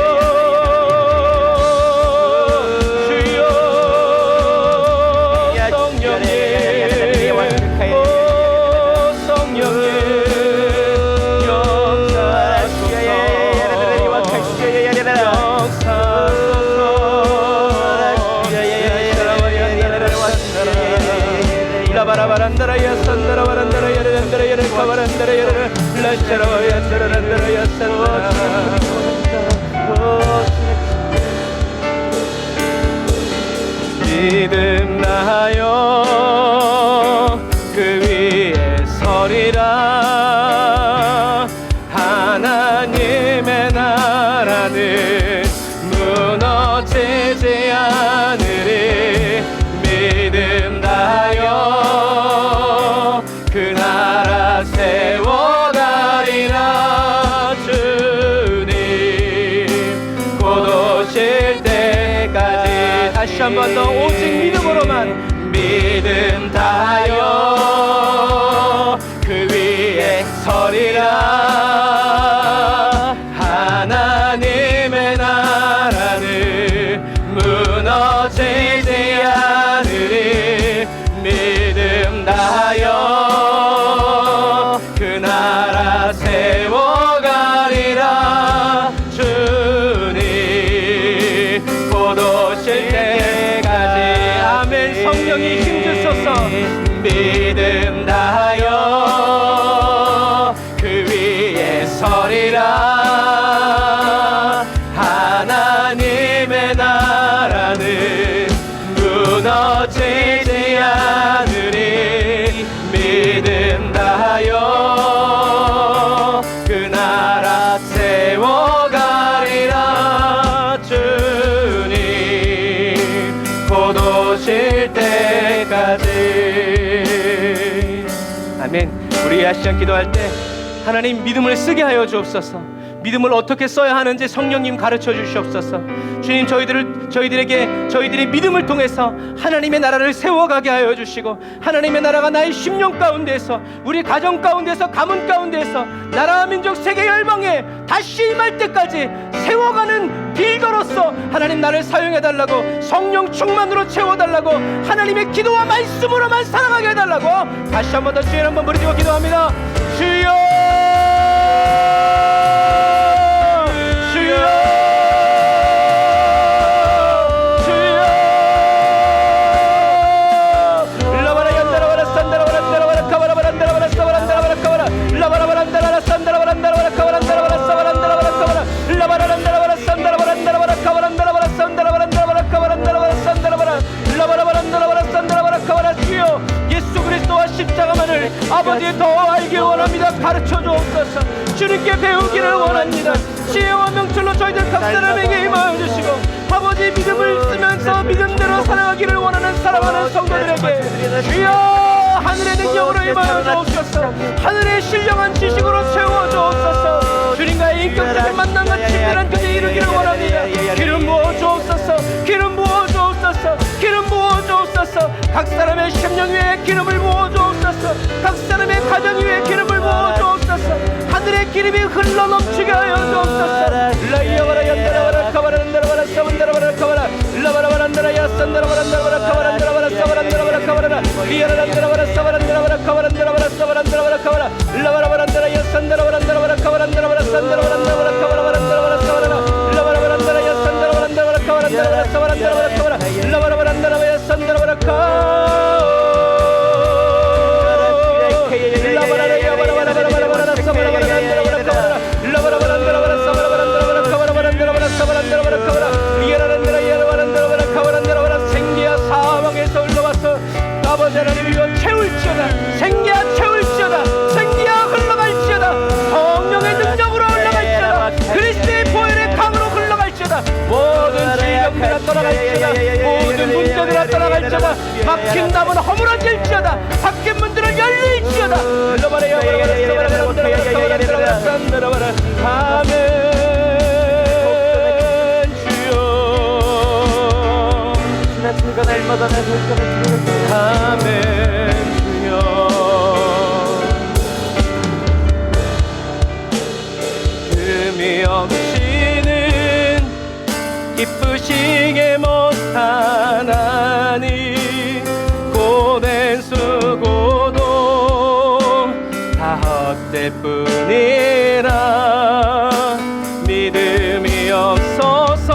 바란다라야 산다라바란다라야 란다라야 카바란다라야 라샤라야 사라란다라야 산다. 믿음 나여 그 위에 서리라. 하나님의 나라는 무너지지 않으리. 믿음 나여 그 나라 세워가리라. 주님 곧 오실 때까지 다시 한 번 더 오직 믿음으로만 믿음 다하여 그 위에 서리라. 하나님의 나라는 무너지지 않으리. 믿음 다하여 그 나라 세워가리라. 주님 곧 오실 때까지. 아멘. 성령이 힘주소서. 믿음 다하여 그 위에 서리라. 하나님의 나라는 무너지지 않으리. 믿음 다하여 그 나라 세워가리라. 주님 곧 오실 때까지. 아멘. 우리 아시안 기도할 때 하나님 믿음을 쓰게 하여 주옵소서. 믿음을 어떻게 써야 하는지 성령님 가르쳐 주시옵소서. 주님 저희들에게 저희들의 믿음을 통해서 하나님의 나라를 세워가게 하여 주시고, 하나님의 나라가 나의 심령 가운데에서, 우리 가정 가운데서, 가문 가운데에서 나라와 민족 세계 열방에 다시 임할 때까지 세워가는 빌더로서 하나님 나를 사용해달라고, 성령 충만으로 채워달라고, 하나님의 기도와 말씀으로만 사랑하게 해달라고 다시 한 번 더 주여 한번 부르짖고 기도합니다. 주여 십자가만을 아버지 더 알길 원합니다. 가르쳐 주옵소서. 주님께 배우기를 원합니다. 지혜와 명철로 저희들 각 사람에게 임하여 주시고, 아버지 믿음을 쓰면서 믿음대로 살아가기를 원하는 사랑하는 성도들에게 주여 하늘의 능력으로 임하여 주옵소서. 하늘의 신령한 지식으로 채워 주옵소서. 주님과의 인격적인 만남과 친밀한 교제에 이르기를 원합니다. 기름 부어 주옵소서. 기름 부어 주옵소서. 기름 부어 주옵소서. 각 사람의 심령 위에 기름을 부어 주옵소서. 각 사람의 가정 위에 기름을 부어 주옵소서. 하늘의 기름이 흘러 넘치게 하여 주옵소서. 라이야바라 얀다라바라 카바란다라바라 사반다라바라 카바라 라바라바란다라 야산다라바란다라바라 카바란다라바라 사바란다라바라 카바라 리야라란다라바라 사바란다라바라 카바란다라바라 사바란다라바라 카바라 라바라바란다라 야산다라바란다라바라 카바란다라바라 산다라바란다라바라 카바라바란다라바라 사바라 라바라바란다라 야산다라바란다라바라 카바란다라바라 사바란다라바라 카바라 라바라바란다라 야산다라바라 생기야 사망에서 흘러와서 아버지 하나님이여 채울지어다. 생기야 채울지어다. 생기야 흘러갈지어다. 성령의 능력으로 흘러갈지어다. 그리스도의 보혈의 강으로 흘러갈지어다. 모든 질병들아 떠나갈지어다. 모든 문제들아 주께로 떠나갈지어다. 막힌 담은 허물어질지어다. 밖에 문들은 열릴지어다. 아멘. 날마다 내 손가락을 들어 아멘 주여. 틈이 없이는 기쁘시게 못하나니 고된 수고도 다 헛될 뿐이라. 믿음이 없어서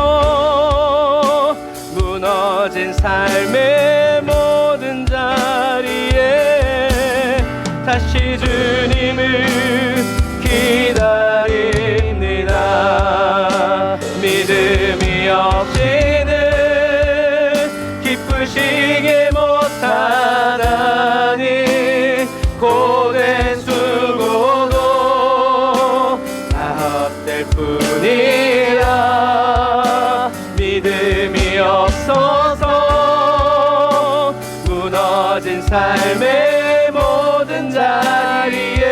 무너진 삶의 모든 자리에 다시 주님을 기다립니다. 믿음이 없이는 기쁘시게 못하나니 고된 수고도 다 헛될 뿐이라. 믿음이 없어서 무너진 삶의 모든 자리에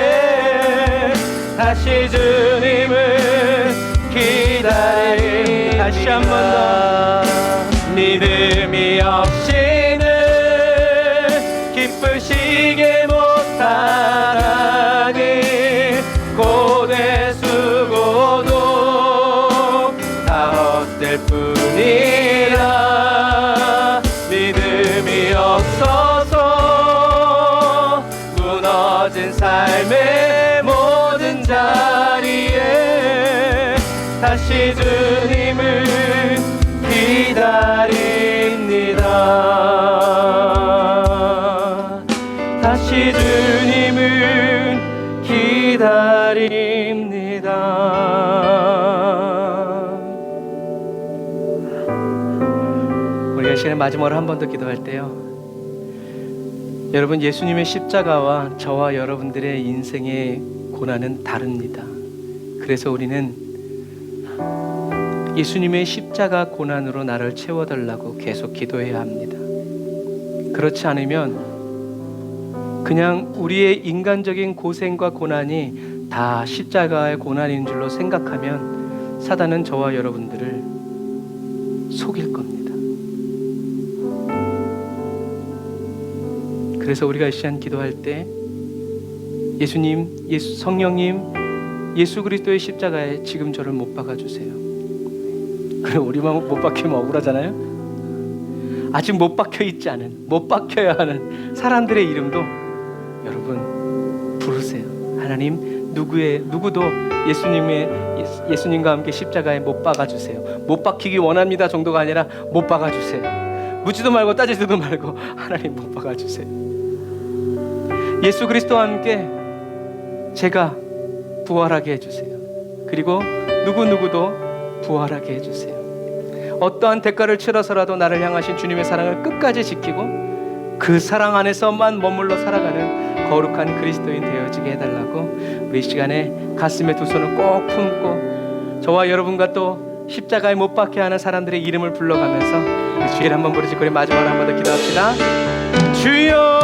다시 주님을 기다립니다. 다시 한 번 더. 믿음이 없이는 기쁘시게 못하나니 고된 수고도 다 헛될 뿐이라. 믿음이 없어서 무너진 삶의 모든 자리에 다시 주님을 기다립니다. 다시 주님을 기다립니다. 우리가 시간에 마지막으로 한 번 더 기도할 때요, 여러분, 예수님의 십자가와 저와 여러분들의 인생의 고난은 다릅니다. 그래서 우리는 예수님의 십자가 고난으로 나를 채워달라고 계속 기도해야 합니다. 그렇지 않으면 그냥 우리의 인간적인 고생과 고난이 다 십자가의 고난인 줄로 생각하면 사단은 저와 여러분들을 속일 겁니다. 그래서 우리가 이 시간 기도할 때 예수님, 성령님, 예수 그리스도의 십자가에 지금 저를 못 박아주세요. 그럼 우리만 못 박히면 억울하잖아요. 아직 못 박혀 있지 않은, 못 박혀야 하는 사람들의 이름도 여러분 부르세요. 하나님, 누구도 예수님과 함께 십자가에 못 박아주세요. 못 박히기 원합니다 정도가 아니라 못 박아주세요. 묻지도 말고 따지지도 말고 하나님 못 박아주세요. 예수 그리스도와 함께 제가 부활하게 해주세요. 그리고 누구도 부활하게 해주세요. 어떠한 대가를 치러서라도 나를 향하신 주님의 사랑을 끝까지 지키고 그 사랑 안에서만 머물러 살아가는 거룩한 그리스도인 되어지게 해달라고 우리 시간에 가슴에 두 손을 꼭 품고 저와 여러분과 또 십자가에 못 박게 하는 사람들의 이름을 불러가면서 우리 주일 한번 부르짖고 우리 마지막으로 한 번 더 기도합시다. 주여,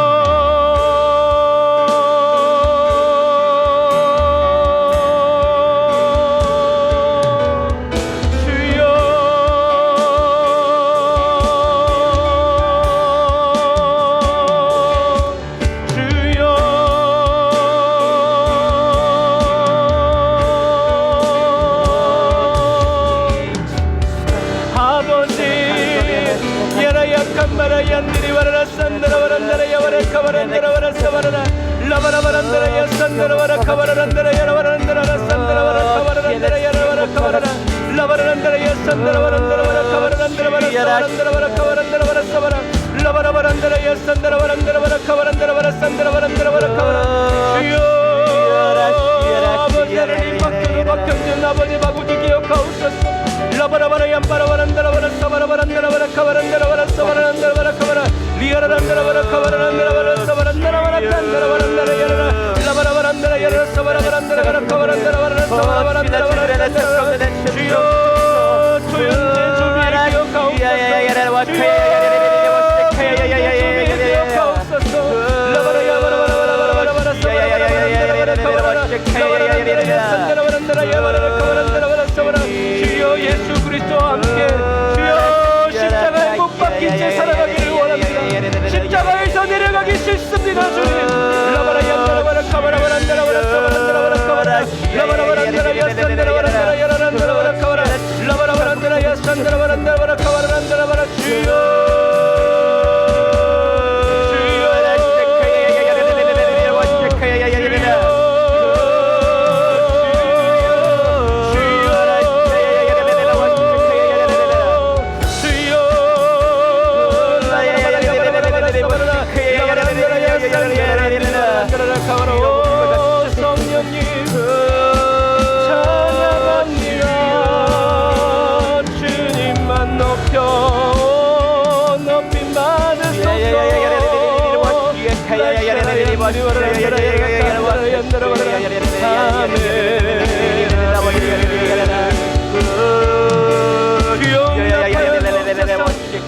아버지 바꾸기 기억하옵소서. 주여, 조용히 기억하옵소서.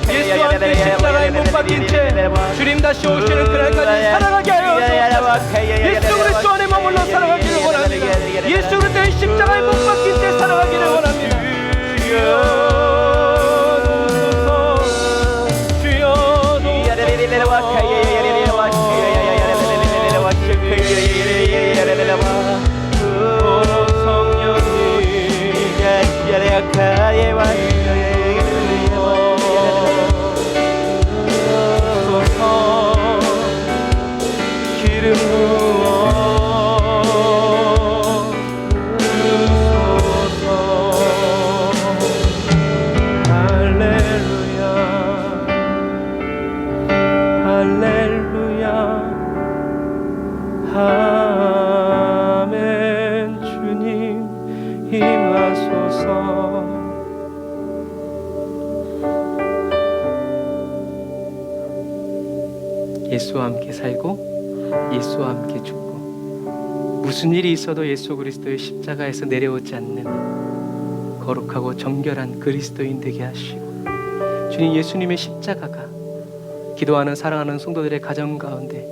예수 함께 십자가에 못 박힌 채 주님 다시 오시는 그날까지 살아가게 하여 주옵소서. 예수 그리스도 안에 머물러 살아가기를 원합니다. 예수 그리스도의 십자가에 못 박힌 채 살아가기를 원합니다. 기름 부어 주소서. 할렐루야 할렐루야 아멘. 주님 임하소서. 예수와 함께 살고 예수와 함께 죽고 무슨 일이 있어도 예수 그리스도의 십자가에서 내려오지 않는 거룩하고 정결한 그리스도인 되게 하시고, 주님 예수님의 십자가가 기도하는 사랑하는 성도들의 가정 가운데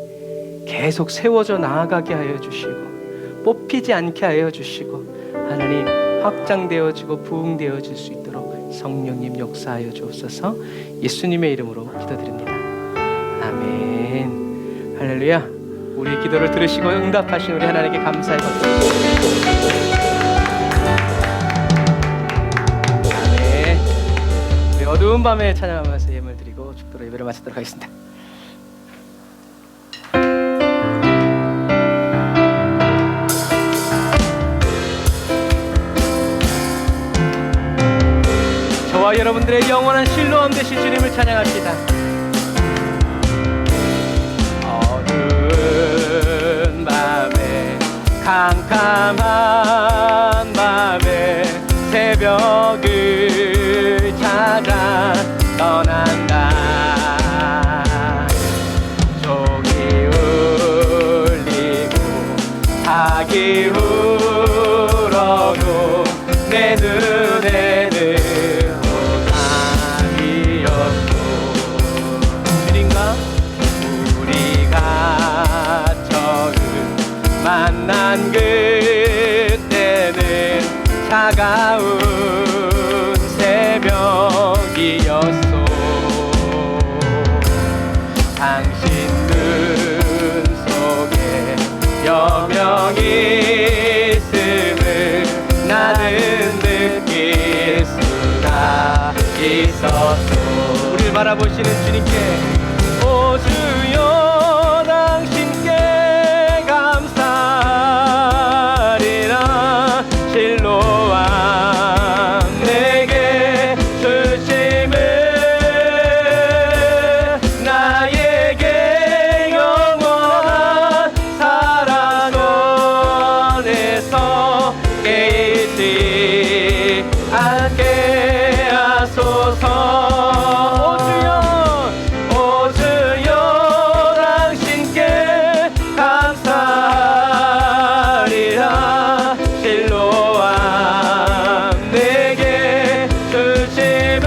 계속 세워져 나아가게 하여 주시고 뽑히지 않게 하여 주시고 하나님 확장되어지고 부흥되어질 수 있도록 성령님 역사하여 주옵소서. 예수님의 이름으로 기도드립니다. 아멘. 할렐루야. 우리의 기도를 들으시고 응답하신 우리 하나님께 감사의 박수. 아멘. 우리 어두운 밤에 찬양하면서 예물 드리고 축도로 예배를 마치도록 하겠습니다. 저와 여러분들의 영원한 신뢰함 되신 주님을 찬양합시다. 어두운 밤에 캄캄한 밤에 새벽을 찾아 떠난다. 종이 울리고 닭이 울어도 내 눈에는 호상이었소. 주님과 우리가 처음 만난 그때는 차가운 새벽이었소. 당신 눈 속에 여명이 있음을 나는 느낄 수가 있었소. 우리를 바라보시는 주님께 오 주여 당신께 감사리라. 실로암 내게 주심을 나에게 영원한 사랑 손에서 깨이지 않게 하소서. 오 주여 당신께 감사하리라. 실로암 내게 주심을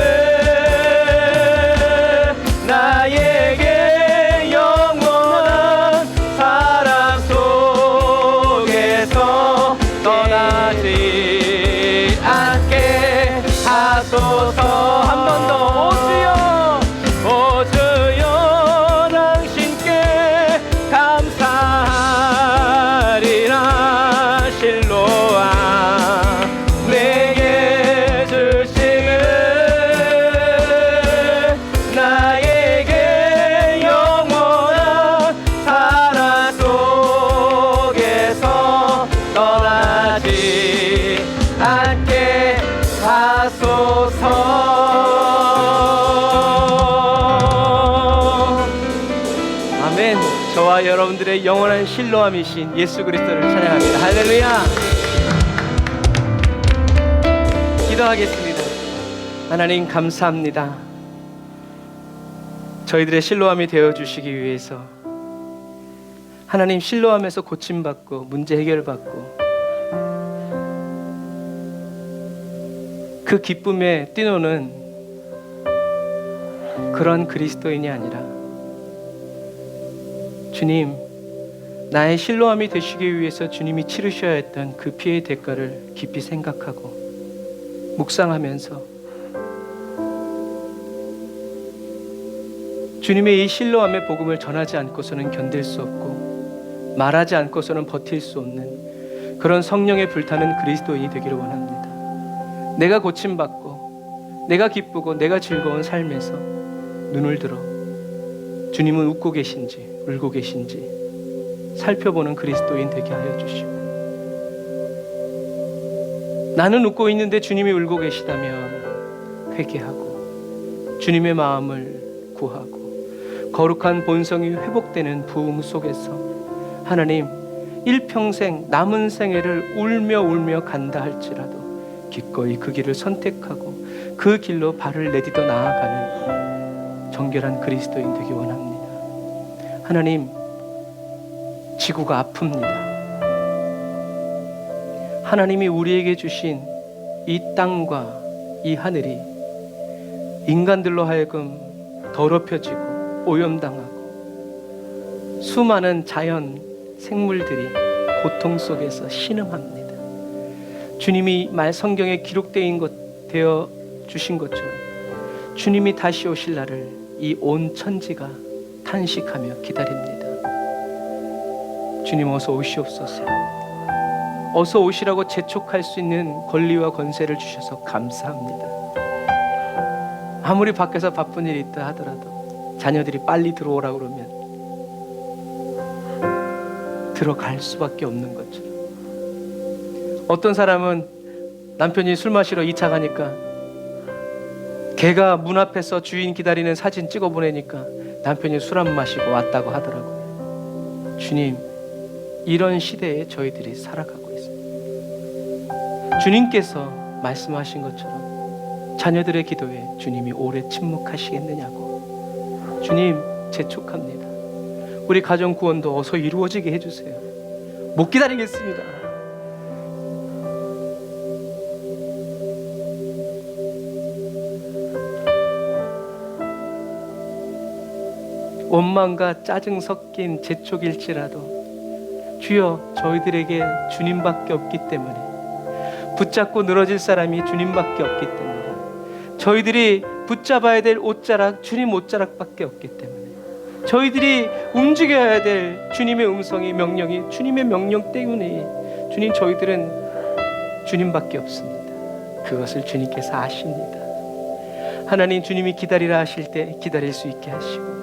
나에게 영원한 사랑 속에서 떠나지 않게 하소서. 한 번 더 오 주여 당신께 감사하리라. 실로암 내게 주심을 나에게 영원한 사랑 속에서 떠나지 않게 하소서. 아멘. 저와 여러분들의 영원한 신뢰함이신 예수 그리스도를 찬양합니다. 할렐루야. 기도하겠습니다. 하나님 감사합니다. 저희들의 신뢰함이 되어주시기 위해서 하나님, 신뢰하면서 고침받고 문제 해결받고 그 기쁨에 뛰노는 그런 그리스도인이 아니라 주님, 나의 실로함이 되시기 위해서 주님이 치르셔야 했던 그 피의 대가를 깊이 생각하고 묵상하면서 주님의 이 실로함의 복음을 전하지 않고서는 견딜 수 없고 말하지 않고서는 버틸 수 없는 그런 성령의 불타는 그리스도인이 되기를 원합니다. 내가 고침받고 내가 기쁘고 내가 즐거운 삶에서 눈을 들어 주님은 웃고 계신지 울고 계신지 살펴보는 그리스도인 되게 하여 주시고, 나는 웃고 있는데 주님이 울고 계시다면 회개하고 주님의 마음을 구하고 거룩한 본성이 회복되는 부흥 속에서 하나님, 일평생 남은 생애를 울며 간다 할지라도 기꺼이 그 길을 선택하고 그 길로 발을 내딛어 나아가는 정결한 그리스도인 되기 원합니다. 하나님, 지구가 아픕니다. 하나님이 우리에게 주신 이 땅과 이 하늘이 인간들로 하여금 더럽혀지고 오염당하고 수많은 자연 생물들이 고통 속에서 신음합니다. 주님이 성경에 되어 주신 것처럼 주님이 다시 오실 날을 이 온 천지가 탄식하며 기다립니다. 주님, 어서 오시옵소서. 어서 오시라고 재촉할 수 있는 권리와 권세를 주셔서 감사합니다. 아무리 밖에서 바쁜 일이 있다 하더라도 자녀들이 빨리 들어오라고 그러면 들어갈 수밖에 없는 것처럼, 어떤 사람은 남편이 술 마시러 2차 가니까 걔가 문 앞에서 주인 기다리는 사진 찍어 보내니까 남편이 술 안 마시고 왔다고 하더라고요. 주님, 이런 시대에 저희들이 살아가고 있습니다. 주님께서 말씀하신 것처럼 자녀들의 기도에 주님이 오래 침묵하시겠느냐고. 주님, 재촉합니다. 우리 가정 구원도 어서 이루어지게 해주세요. 못 기다리겠습니다. 원망과 짜증 섞인 재촉일지라도 주여, 저희들에게 주님밖에 없기 때문에, 붙잡고 늘어질 사람이 주님밖에 없기 때문에, 저희들이 붙잡아야 될 옷자락 주님 옷자락밖에 없기 때문에, 저희들이 움직여야 될 주님의 음성이 명령이 주님의 명령 때문에 주님, 저희들은 주님밖에 없습니다. 그것을 주님께서 아십니다. 하나님, 주님이 기다리라 하실 때 기다릴 수 있게 하시고,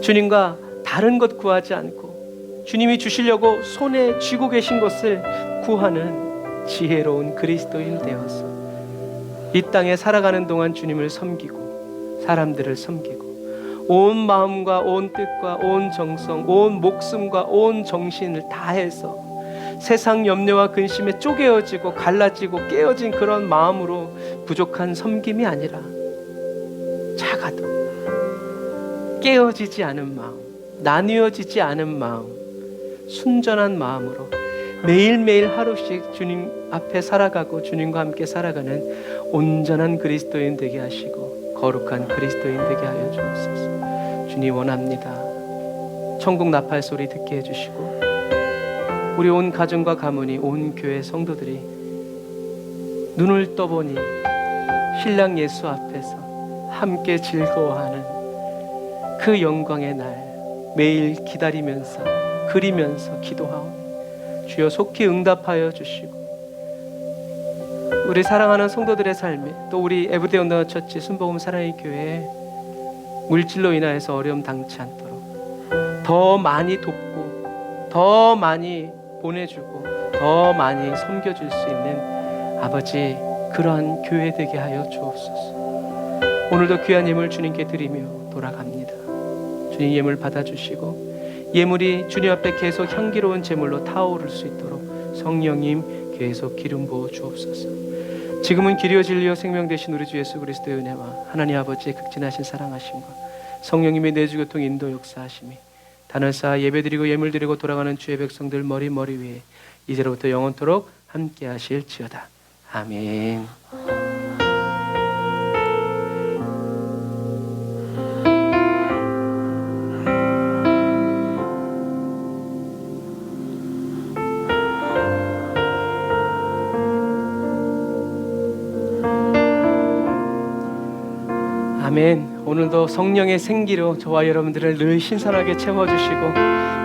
주님과 다른 것 구하지 않고 주님이 주시려고 손에 쥐고 계신 것을 구하는 지혜로운 그리스도인 되어서 이 땅에 살아가는 동안 주님을 섬기고 사람들을 섬기고 온 마음과 온 뜻과 온 정성, 온 목숨과 온 정신을 다해서 세상 염려와 근심에 쪼개어지고 갈라지고 깨어진 그런 마음으로 부족한 섬김이 아니라 작아도 깨어지지 않은 마음, 나뉘어지지 않은 마음, 순전한 마음으로 매일매일 하루씩 주님 앞에 살아가고 주님과 함께 살아가는 온전한 그리스도인 되게 하시고 거룩한 그리스도인 되게 하여 주옵소서. 주님, 원합니다. 천국 나팔 소리 듣게 해주시고 우리 온 가정과 가문이, 온 교회 성도들이 눈을 떠보니 신랑 예수 앞에서 함께 즐거워하는 그 영광의 날 매일 기다리면서 그리면서 기도하오니 주여 속히 응답하여 주시고, 우리 사랑하는 성도들의 삶에, 또 우리 에브리데이 온더 처치 순복음 사랑의 교회에 물질로 인하여서 어려움 당치 않도록 더 많이 돕고 더 많이 보내주고 더 많이 섬겨줄 수 있는 아버지, 그러한 교회 되게 하여 주옵소서. 오늘도 귀한 예물 주님께 드리며 돌아갑니다. 주님, 예물 받아주시고 예물이 주님 앞에 계속 향기로운 제물로 타오를 수 있도록 성령님 계속 기름 부어 주옵소서. 지금은 길이요 진리요 생명 되신 우리 주 예수 그리스도의 은혜와 하나님 아버지의 극진하신 사랑하심과 성령님의 내주교통 인도 역사하심이 단을 쌓아 예배드리고 예물드리고 돌아가는 주의 백성들 머리 위에 이제로부터 영원토록 함께 하실지어다. 아멘. 아멘. 오늘도 성령의 생기로 저와 여러분들을 늘 신선하게 채워주시고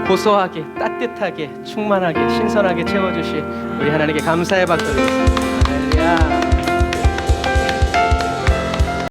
고소하게 따뜻하게 충만하게 신선하게 채워주시 우리 하나님께 감사의 박수 드리겠습니다.